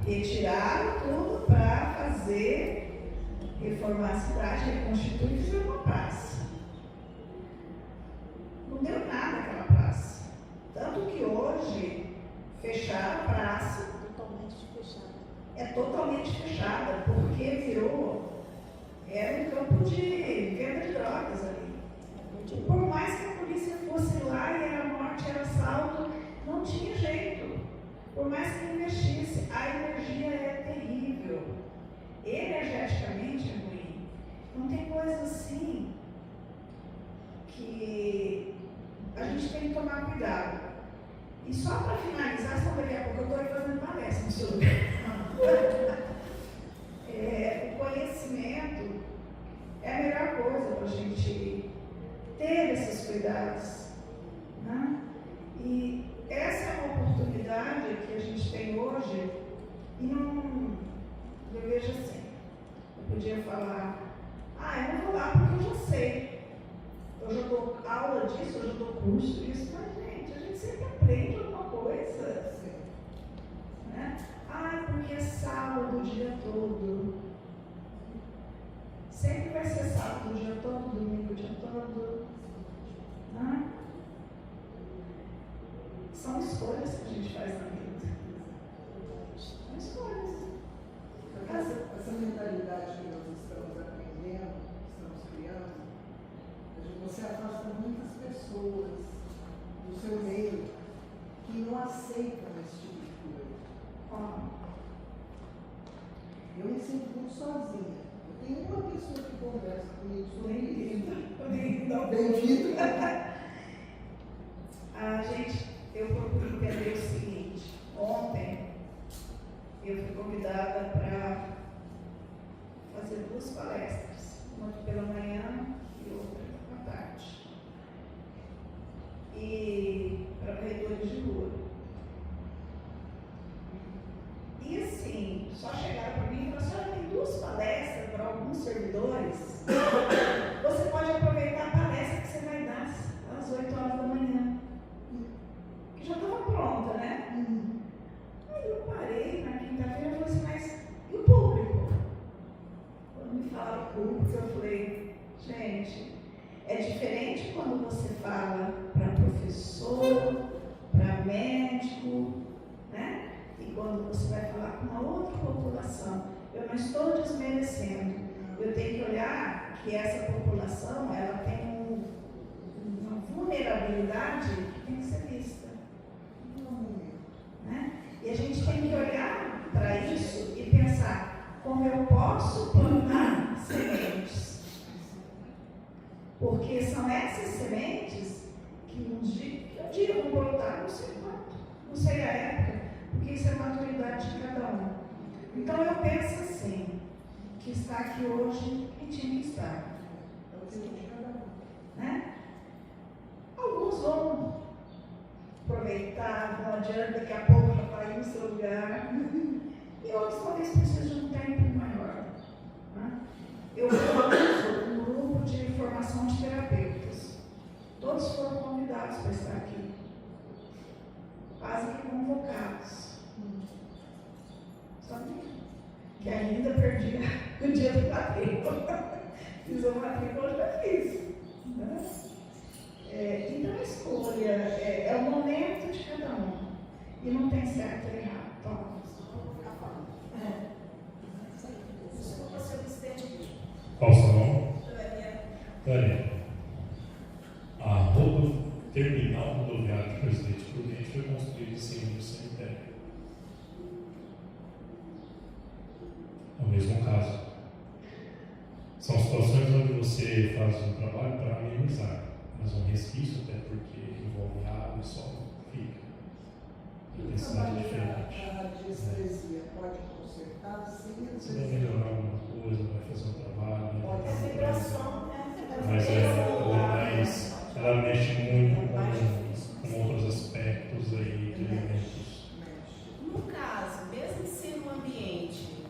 Retiraram tudo para fazer, reformar a cidade, reconstituir e fazer uma praça. Não deu nada aquela praça. Tanto que hoje fecharam a praça. Totalmente fechada. é totalmente fechada, porque era um campo de venda de drogas ali. E por mais que a polícia fosse lá e era morte, era assalto, não tinha jeito. Por mais que investisse, a energia é terrível. Energeticamente é ruim. Não tem coisa assim que a gente tem que tomar cuidado. E só para finalizar, só daqui a pouco eu estou fazendo palestra no seu lugar. O conhecimento é a melhor coisa para a gente ter esses cuidados, né? E essa é uma oportunidade que a gente tem hoje e não, eu vejo assim, eu podia falar, eu não vou lá porque eu já sei, eu já dou aula disso, eu já dou curso disso, mas gente, a gente sempre aprende alguma coisa, né? Porque é sábado o dia todo, sempre vai ser sábado o dia todo, domingo o dia todo, né? São escolhas que a gente faz na vida. São escolhas. Essa mentalidade que nós estamos aprendendo, estamos criando, você afasta muitas pessoas do seu meio que não aceitam esse tipo de coisa. Eu me sinto muito sozinha. Eu tenho uma pessoa que conversa comigo sobre isso. Bem-vindo. Eu procuro entender o seguinte. Ontem eu fui convidada para fazer 2 palestras, uma pela manhã e outra à tarde. E para corredores de rua. E assim, só chegaram para mim e falaram: "Senhora, tem 2 palestras para alguns servidores. Você pode aproveitar a palestra que você vai dar às 8 horas da manhã." Que já estava pronta, né? Aí eu parei na quinta-feira e falei assim: "Mas e o público?" Quando me falaram público, eu falei: gente, é diferente quando você fala para professor, para médico, né? E quando você vai falar com uma outra população. Eu não estou desmerecendo. Eu tenho que olhar que essa população, ela tem uma vulnerabilidade que tem que ser vista. Né? E a gente tem que olhar para isso e pensar como eu posso plantar sementes. Porque são essas sementes que um dia vão brotar, não sei quanto, não sei a época, porque isso é a maturidade de cada um. Então eu penso assim, que está aqui hoje e tinha que estar. Né? Alguns vão aproveitar, vão adiante, daqui a pouco já está aí no seu lugar. E outros talvez precisem de um tempo maior. Né? Eu uso um grupo de formação de terapeutas. Todos foram convidados para estar aqui. Quase que convocados. Sabe? Que ainda perdi o dia do matrícula. Fiz a matrícula, já fiz. Né? Então a escolha é o momento de cada um. E não tem certo e errado. Qual o seu nome? Daniel. A terminal rodoviária de Presidente Prudente foi construída em cima do cemitério. É o mesmo caso. São situações onde você faz um trabalho para amenizar, mas um resquício, até porque envolve água e sol, fica. Intensidade diferente. A radiestesia pode consertar sim, Você vai melhorar alguma coisa, vai fazer um trabalho, pode vai ser mas ela mexe muito com outros aspectos aí de elementos. No caso, mesmo sendo um ambiente.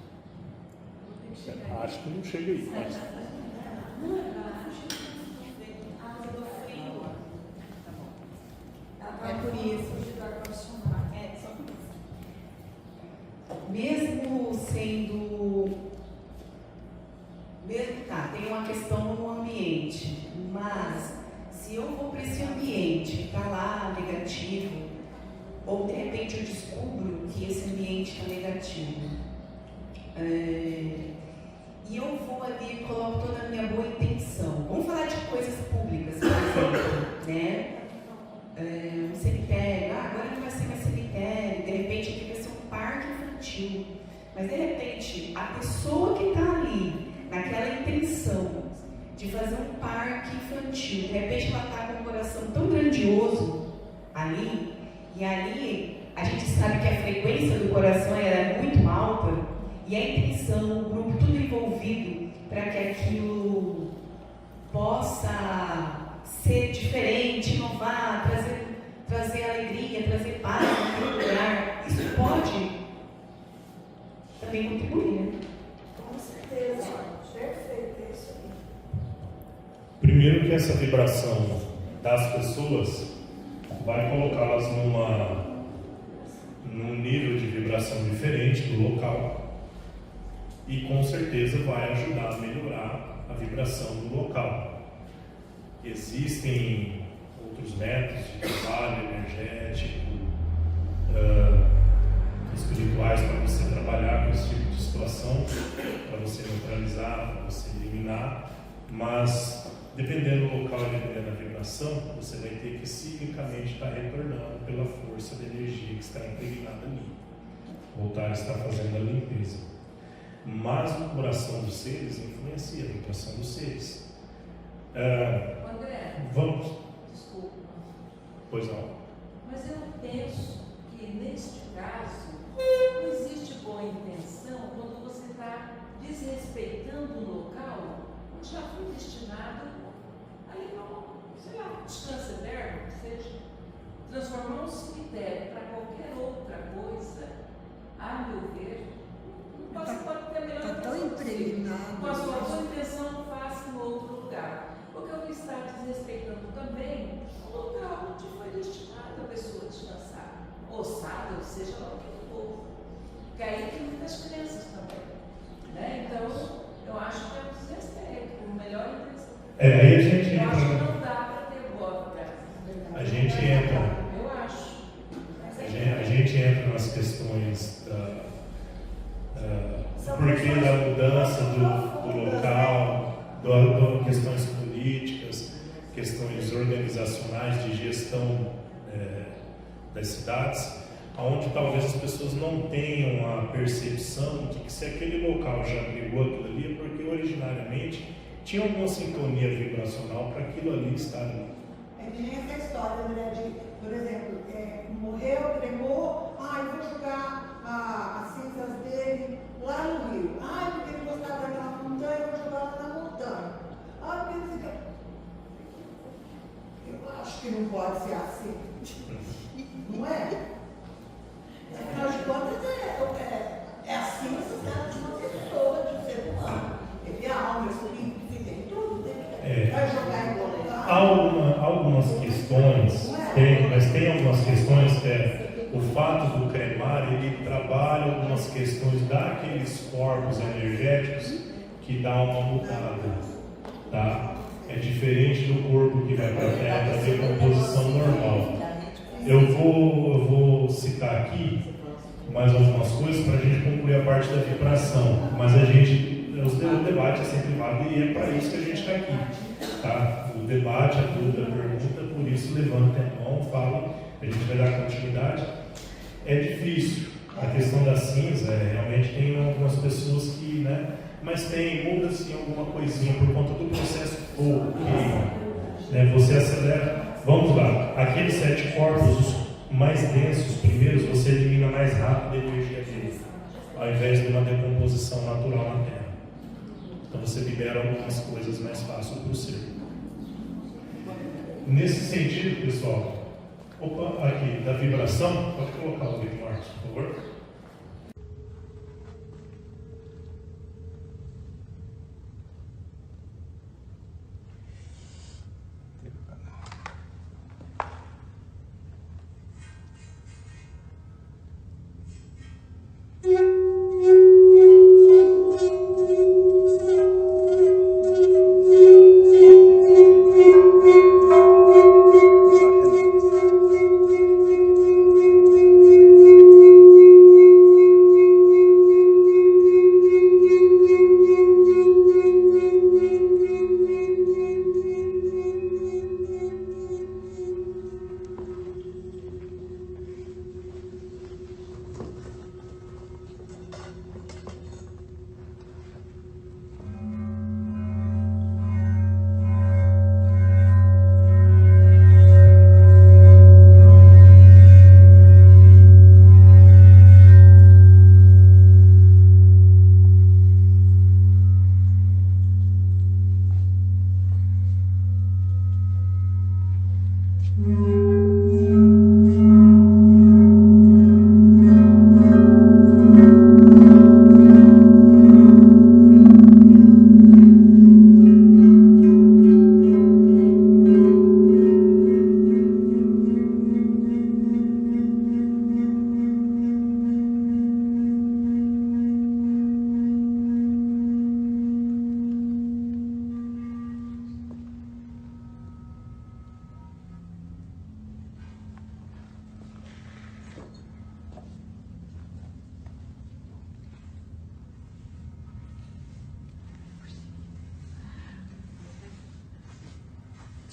Acho que não chega aí, mas. É por isso. Mesmo sendo. Tem uma questão no ambiente, mas se eu vou para esse ambiente, está lá negativo, ou de repente eu descubro que esse ambiente está negativo, E eu vou ali e coloco toda a minha boa intenção. Vamos falar de coisas públicas, por exemplo, né? Um cemitério, agora não vai ser mais cemitério, de repente aqui vai ser um parque infantil. Mas de repente, a pessoa que está ali, naquela intenção de fazer um parque infantil, de repente ela está com um coração tão grandioso ali, e ali a gente sabe que a frequência do coração é muito alta, e a intenção, o grupo, tudo envolvido para que aquilo possa ser diferente, inovar, trazer alegria, trazer paz naquele lugar. Isso pode também contribuir, né? Com certeza. Perfeito, é isso aí. Primeiro que essa vibração das pessoas vai colocá-las num nível de vibração diferente do local e com certeza vai ajudar a melhorar a vibração do local. Existem outros métodos de trabalho energético, espirituais para você trabalhar com esse tipo de situação, para você neutralizar, para você eliminar, mas dependendo do local e dependendo da vibração, você vai ter que ciclicamente estar retornando pela força da energia que está impregnada ali. Voltar a estar fazendo a limpeza. Mas o coração dos seres influencia a vibração dos seres. André, Vamos. desculpa, Pois não. mas eu penso que neste caso não existe boa intenção quando você está desrespeitando um local onde já foi destinado ali para, sei lá, descanso eterno, que seja, transformar um cemitério para qualquer outra coisa, a meu ver, você pode ter a melhor Está tão intenção possível. impregnado. Com a sua boa intenção, faça em outro lugar. Porque eu estou desrespeitando também o local onde foi destinado a pessoa descansar, ossada, ou seja lá o que for. Porque aí tem muitas crenças também. Né? Então, eu acho que é um desrespeito, com melhor intenção. Aí a gente Eu acho que entra. não dá para ter boa A gente entra. Eu acho. A gente entra nas questões porquê da mudança do local, questões políticas, questões organizacionais de gestão das cidades, onde talvez as pessoas não tenham a percepção de que se aquele local já abrigou aquilo ali é porque originariamente tinha alguma sintonia vibracional para aquilo ali estar ali. É que nem essa história, né, de, por exemplo, morreu, cremou, eu vou jogar as cinzas dele lá no rio. Porque ele gostava daquela montanha, eu vou jogar lá na montanha. Porque ele fica... Eu acho que não pode ser assim. Não é? Afinal de contas, é assim esse cara de uma pessoa, de um ser humano. Ele tem alma, espírito, tem tudo. Vai jogar em bom lugar. Há algumas questões, mas tem algumas questões que o fato do cremar, ele trabalha algumas questões daqueles corpos energéticos que dá uma mudada, tá? É diferente do corpo que vai para a terra da decomposição normal. Eu vou citar aqui mais algumas coisas para a gente concluir a parte da vibração, mas o debate é sempre válido e é para isso que a gente está aqui, tá? O debate, a dúvida, a pergunta, por isso levantem a mão, falem, a gente vai dar continuidade. É difícil, a questão da cinza, realmente tem algumas pessoas que, né, mas muda sim alguma coisinha por conta do processo fogo, que você acelera. Vamos lá, aqueles 7 corpos, os mais densos, primeiros, você elimina mais rápido a energia deles, ao invés de uma decomposição natural na Terra. Então você libera algumas coisas mais fácil para o ser. Nesse sentido, pessoal, aqui, da vibração, pode colocar o vídeo, Marcos, por favor.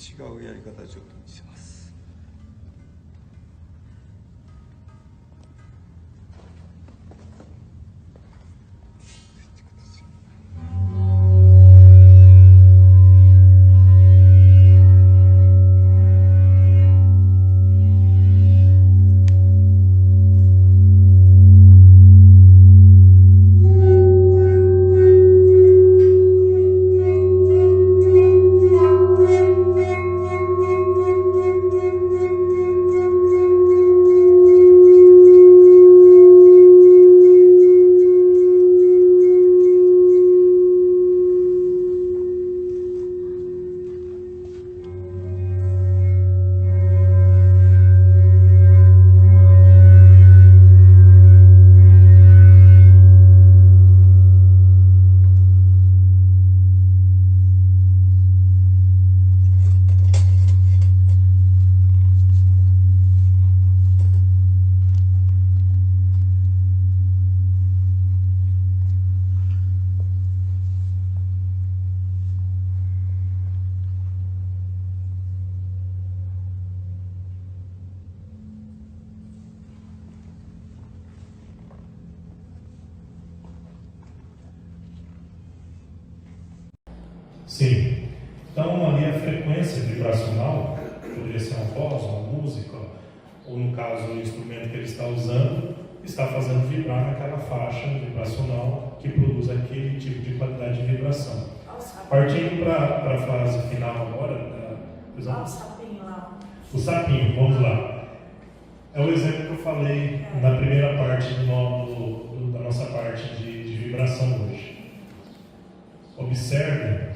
違うやり方をちょっと見せます。Sim. Então, ali a frequência vibracional, poderia ser uma voz, uma música, ou no caso, o instrumento que ele está usando, está fazendo vibrar naquela faixa vibracional que produz aquele tipo de qualidade de vibração. Partindo para a fase final agora, Olha o sapinho lá. o sapinho, vamos lá. É o exemplo que eu falei na primeira parte da nossa parte de vibração hoje. Observe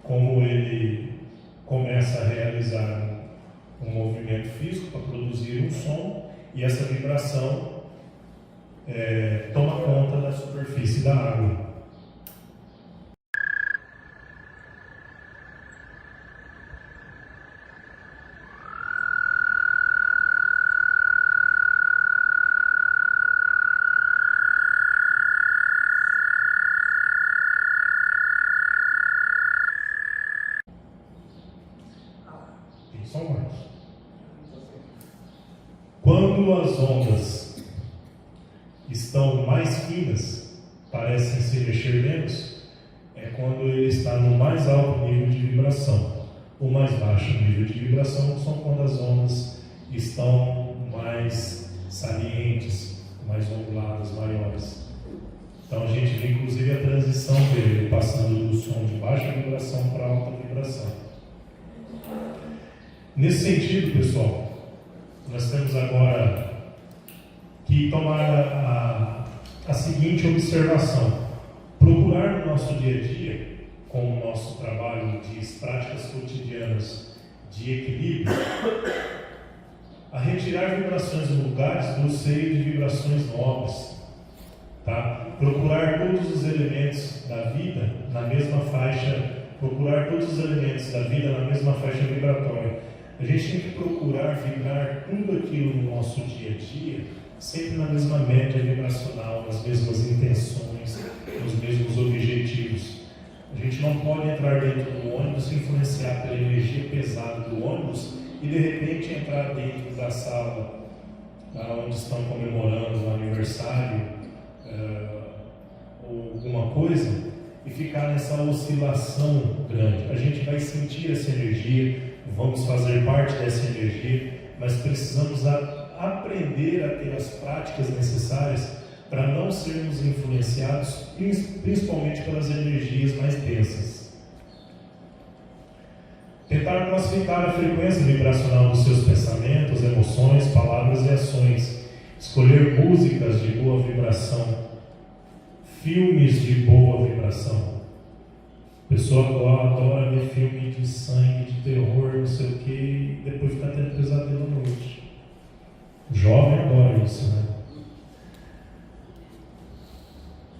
como ele começa a realizar um movimento físico para produzir um som, e essa vibração toma conta da superfície da água. São mais. Quando as ondas estão mais finas, parecem se mexer menos, é quando ele está no mais alto nível de vibração. O mais baixo nível de vibração são quando as ondas estão mais salientes, mais onduladas, maiores. Então a gente vê inclusive a transição dele, passando do som de baixa vibração para alta vibração. Nesse sentido, pessoal, nós temos agora que tomar a seguinte observação: procurar no nosso dia a dia, com o nosso trabalho de práticas cotidianas de equilíbrio, a retirar vibrações em lugares do seio de vibrações nobres, tá? Procurar todos os elementos da vida na mesma faixa, procurar todos os elementos da vida na mesma faixa vibratória. A gente tem que procurar vibrar tudo aquilo no nosso dia a dia, sempre na mesma média vibracional, nas mesmas intenções, nos mesmos objetivos. A gente não pode entrar dentro do ônibus e influenciar pela energia pesada do ônibus e de repente entrar dentro da sala onde estão comemorando um aniversário ou alguma coisa e ficar nessa oscilação grande. A gente vai sentir essa energia, vamos fazer parte dessa energia, mas precisamos aprender a ter as práticas necessárias para não sermos influenciados, principalmente pelas energias mais densas. Tentar classificar a frequência vibracional dos seus pensamentos, emoções, palavras e ações. Escolher músicas de boa vibração, filmes de boa vibração. A pessoa adora ver filme de sangue, de terror, não sei o que, e depois fica tendo pesadelo à noite. O jovem adora isso, né?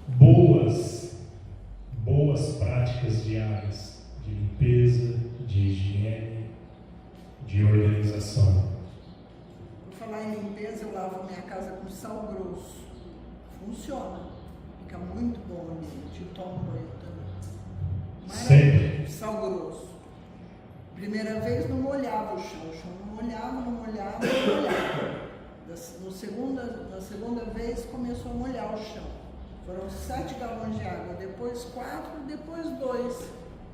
Boas práticas diárias de limpeza, de higiene, de organização. Por falar em limpeza, eu lavo minha casa com sal grosso. Funciona. Fica muito bom o ambiente. Eu tomo banho também. Sempre. Sal grosso. Primeira vez não molhava o chão não molhava. Na segunda vez começou a molhar o chão. Foram 7 galões de água, depois 4, depois 2.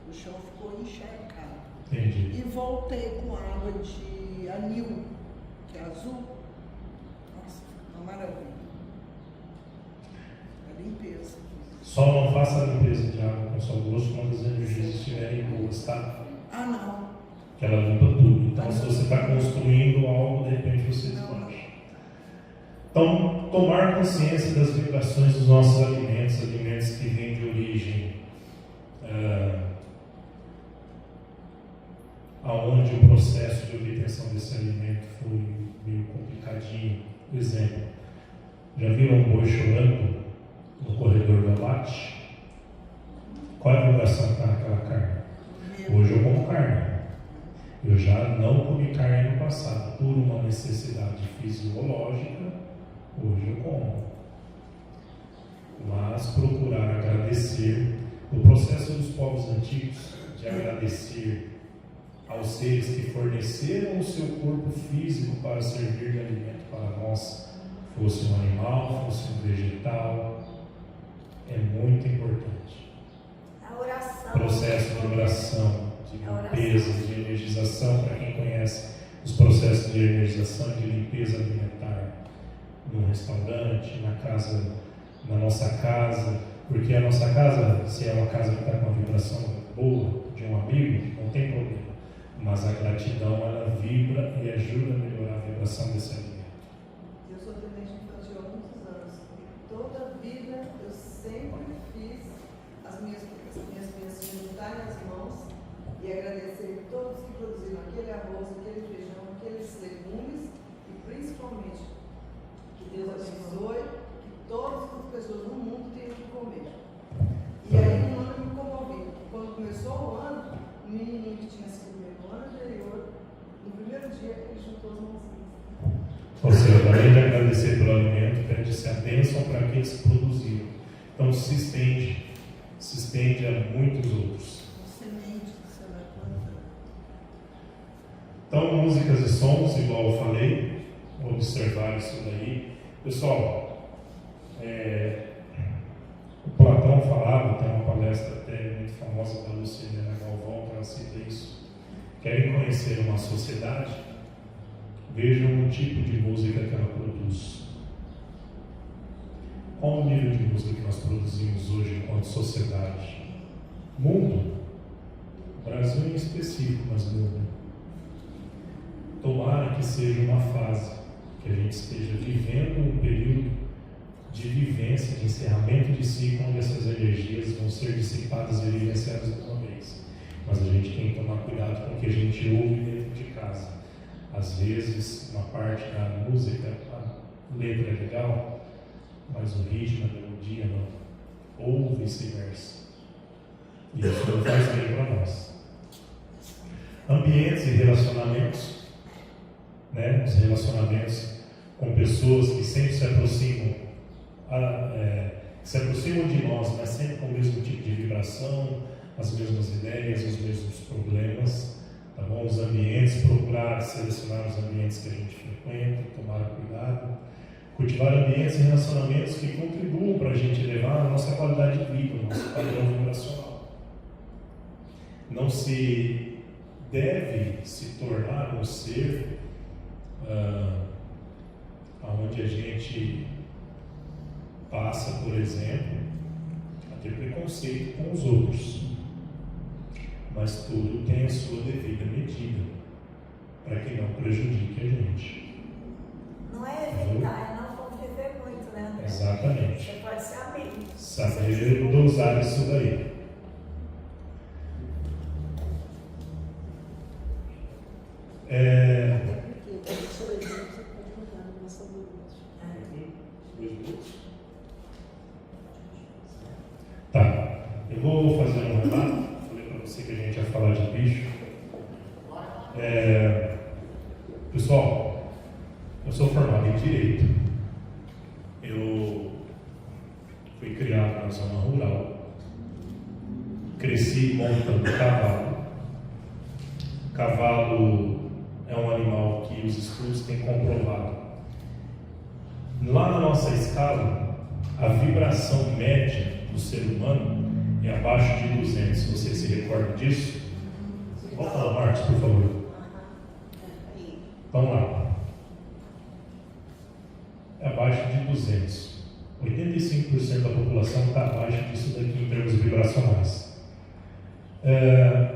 O chão ficou encharcado. Entendi. E voltei com água de anil, que é azul. Nossa, uma maravilha. A limpeza. Só não faça a limpeza de água com sal grosso quando as energias estiverem boas, tá? Ah, não. Que ela limpa tudo. Então, se você está construindo algo, de repente você desmancha. Então, tomar consciência das vibrações dos nossos alimentos que vêm de origem, aonde o processo de obtenção desse alimento foi meio complicadinho. Por exemplo, já viram um boi chorando no corredor do abate? Qual é a vibração que está naquela carne? Hoje eu como carne. Eu já não comi carne no passado por uma necessidade fisiológica. Hoje eu como. Mas procurar agradecer. O processo dos povos antigos de agradecer aos seres que forneceram o seu corpo físico para servir de alimento para nós, fosse um animal, fosse um vegetal, é muito importante. A oração. Processo de oração, de limpeza, de energização, para quem conhece os processos de energização, de limpeza alimentar, num restaurante, na nossa casa, porque a nossa casa, se é uma casa que está com uma vibração boa, de um amigo, não tem problema, mas a gratidão, ela vibra e ajuda a melhorar a vibração desse alimento. Eu sou atendente infantil há muitos anos e toda a vida eu sempre fiz as minhas crianças juntarem as mãos e agradecer a todos que produziram aquele arroz, aquele feijão, aqueles legumes e principalmente que Deus abençoe, que todas as pessoas no mundo tenham que comer. E aí um ano eu me comovi, quando começou o ano, um menininho que tinha sido comido no ano anterior, no primeiro dia ele juntou as mãozinhas. Ou seja, além de agradecer pelo alimento, pede-se a bênção para aqueles que produziram. Então se estende a muitos outros. Então, músicas e sons, igual eu falei, observar isso daí. Pessoal, o Platão falava, tem uma palestra até muito famosa da Lucilena Galvão, que ela cita isso. Querem conhecer uma sociedade? Vejam o tipo de música que ela produz. Qual o nível de música que nós produzimos hoje enquanto sociedade? Mundo. Brasil em específico, mas mundo. Tomara que seja uma fase, que a gente esteja vivendo um período de vivência, de encerramento de ciclo, onde essas energias vão ser dissipadas e vivenciadas de uma vez. Mas a gente tem que tomar cuidado com o que a gente ouve dentro de casa. Às vezes, uma parte da música, a letra é legal, mas o ritmo, a melodia não. Ou vice-versa. E isso não faz bem para nós. Ambientes e relacionamentos, né? Os relacionamentos com pessoas que sempre se aproximam de nós, mas sempre com o mesmo tipo de vibração, as mesmas ideias, os mesmos problemas. Tá bom? Os ambientes, procurar selecionar os ambientes que a gente frequenta, tomar cuidado, cultivar ambientes e relacionamentos que contribuam para a gente elevar a nossa qualidade de vida, o nosso padrão vibracional. Não se deve se tornar um ser onde a gente passa, por exemplo, a ter preconceito com os outros. Mas tudo tem a sua devida medida, para que não prejudique a gente. Não é evitar, é não conviver muito, né, André? Exatamente. Você pode ser amigo. Saber dosar isso daí. Tá, eu vou fazer um relato. Falei para você que a gente ia falar de bicho. Pessoal, eu sou formado em Direito. Eu fui criado na zona rural. Cresci montando cavalo. cavalo é um animal que os estudos têm comprovado. Lá na nossa escala, a vibração média do ser humano é abaixo de 200. Você se recorda disso? Volta lá, Marcos, por favor. Vamos lá. É abaixo de 200. 85% da população está abaixo disso daqui em termos vibracionais.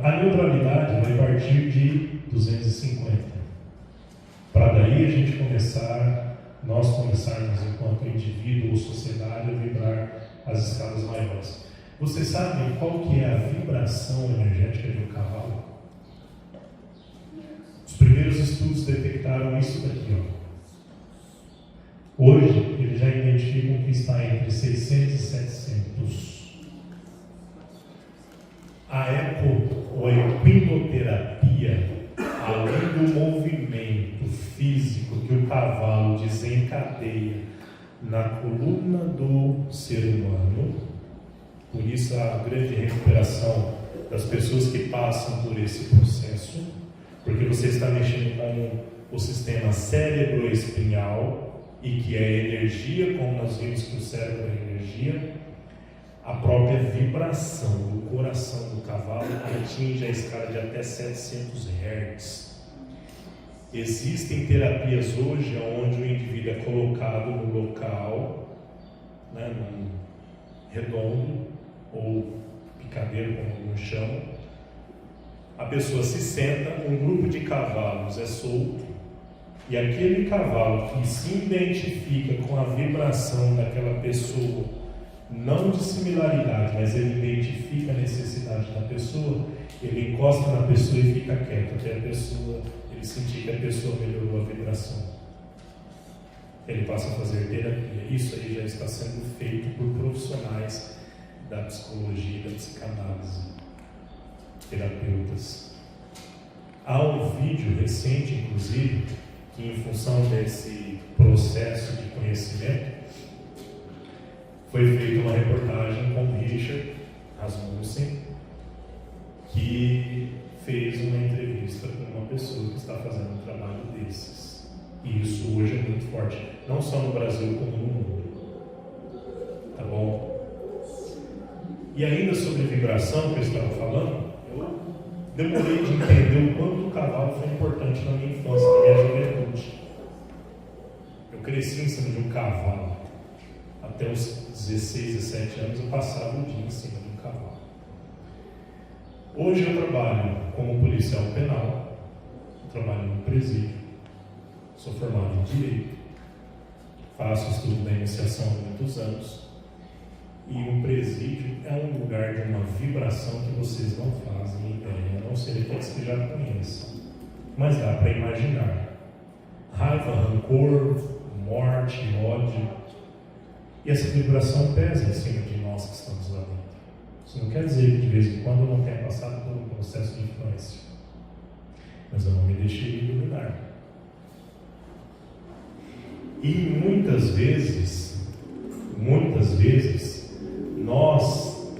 A neutralidade vai partir de 250. Para daí a gente nós começarmos enquanto indivíduo ou sociedade a vibrar as escalas maiores. Vocês sabem qual que é a vibração energética de um cavalo? Os primeiros estudos detectaram isso daqui, ó. Hoje, eles já identificam que está entre 600 e 700. A equinoterapia, além do movimento físico que o cavalo desencadeia na coluna do ser humano, por isso a grande recuperação das pessoas que passam por esse processo, porque você está mexendo com o sistema cérebro-espinhal, e que é energia, como nós vimos que o cérebro é energia, a própria vibração do coração do cavalo atinge a escala de até 700 Hz. Existem terapias hoje onde o indivíduo é colocado no local, num redondo ou picadeiro, como alguns chamam. A pessoa se senta, um grupo de cavalos é solto, e aquele cavalo que se identifica com a vibração daquela pessoa, não de similaridade, mas ele identifica a necessidade da pessoa, ele encosta na pessoa e fica quieto até ele sentir que a pessoa melhorou a vibração. Ele passa a fazer terapia. Isso aí já está sendo feito por profissionais da psicologia e da psicanálise, terapeutas. Há um vídeo recente, inclusive, que em função desse processo de conhecimento, foi feita uma reportagem com o Richard Rasmussen, que fez uma entrevista com uma pessoa que está fazendo um trabalho desses. E isso hoje é muito forte, não só no Brasil como no mundo. Tá bom? E ainda sobre vibração que eu estava falando, eu demorei de entender o quanto o cavalo foi importante na minha infância, na minha juventude. Eu cresci em cima de um cavalo. Até os 16, 17 anos eu passava o dia em cima de um cavalo. Hoje eu trabalho como policial penal, trabalho no presídio, sou formado em Direito, faço estudo da iniciação há muitos anos, e o presídio é um lugar de uma vibração que vocês não fazem ideia, a não ser aqueles que já conhecem. Mas dá para imaginar. Raiva, rancor, morte, ódio. E essa vibração pesa em cima de nós que estamos lá dentro. Isso não quer dizer que de vez em quando eu não tenha passado por um processo de influência. Mas eu não me deixei iluminar. E muitas vezes, nós,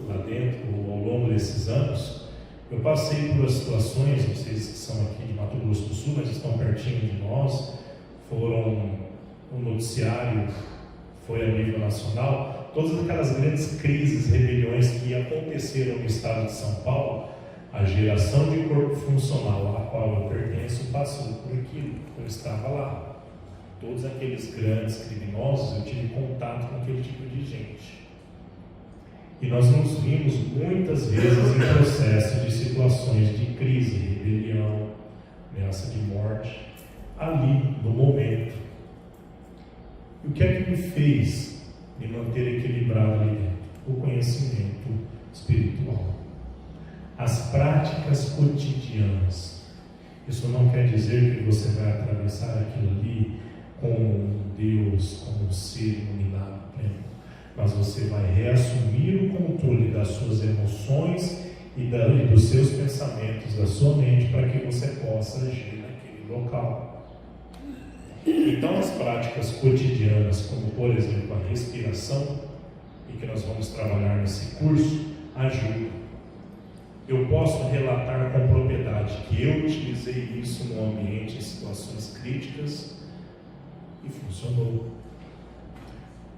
lá dentro, ao longo desses anos, eu passei por situações, vocês que são aqui de Mato Grosso do Sul, mas estão pertinho de nós, o noticiário foi a nível nacional, todas aquelas grandes crises, rebeliões que aconteceram no estado de São Paulo, a geração de corpo funcional a qual eu pertenço passou por aquilo, eu estava lá. Todos aqueles grandes criminosos, eu tive contato com aquele tipo de gente. E nós nos vimos muitas vezes em processo de situações de crise, rebelião, ameaça de morte, ali, no momento. E o que é que me fez me manter equilibrado ali dentro? O conhecimento espiritual. As práticas cotidianas. Isso não quer dizer que você vai atravessar aquilo ali com Deus, como um ser iluminado pleno, mas você vai reassumir o controle das suas emoções e dos seus pensamentos, da sua mente, para que você possa agir naquele local. Então, as práticas cotidianas, como por exemplo a respiração, e que nós vamos trabalhar nesse curso, ajudam. eu posso relatar com propriedade que eu utilizei isso no ambiente, em situações críticas, e funcionou.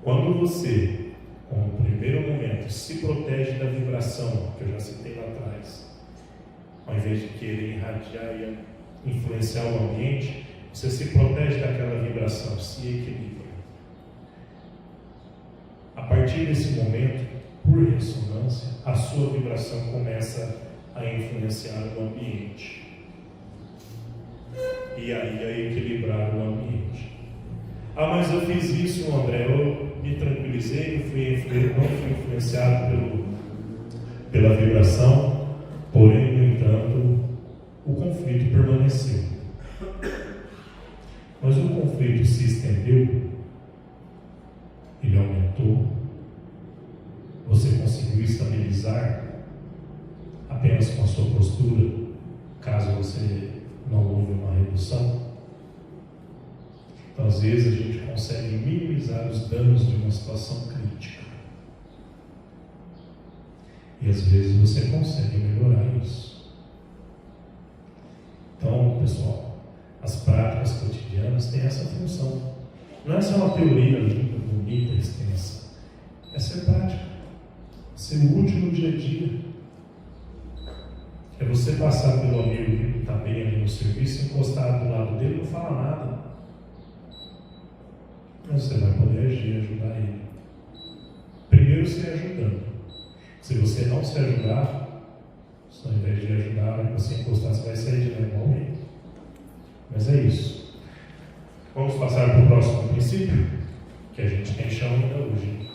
Quando você, como primeiro momento, se protege da vibração, que eu já citei lá atrás, ao invés de querer irradiar e influenciar o ambiente, você se protege daquela vibração, se equilibra. A partir desse momento, por ressonância, a sua vibração começa a influenciar o ambiente. E aí a equilibrar o ambiente. Ah, mas eu fiz isso, André, eu me tranquilizei, não fui influenciado pela vibração, porém, no entanto, o conflito permaneceu. Mas o conflito se estendeu, ele aumentou, você conseguiu estabilizar apenas com a sua postura, caso você não houve uma redução. Então, às vezes, a gente consegue minimizar os danos de uma situação crítica. E às vezes você consegue melhorar isso. Então, pessoal, as práticas cotidianas têm essa função. Não é só uma teoria linda, bonita, extensa. É ser prática. Ser útil no dia a dia. É você passar pelo amigo que está bem ali no serviço, encostar do lado dele e não falar nada. Mas você vai poder agir, ajudar ele. Primeiro se ajudando. Se você não se ajudar, ao invés de ajudar, você encostar, você vai sair de lá igualmente. Mas é isso. Vamos passar para o próximo princípio, que a gente tem chão ainda hoje.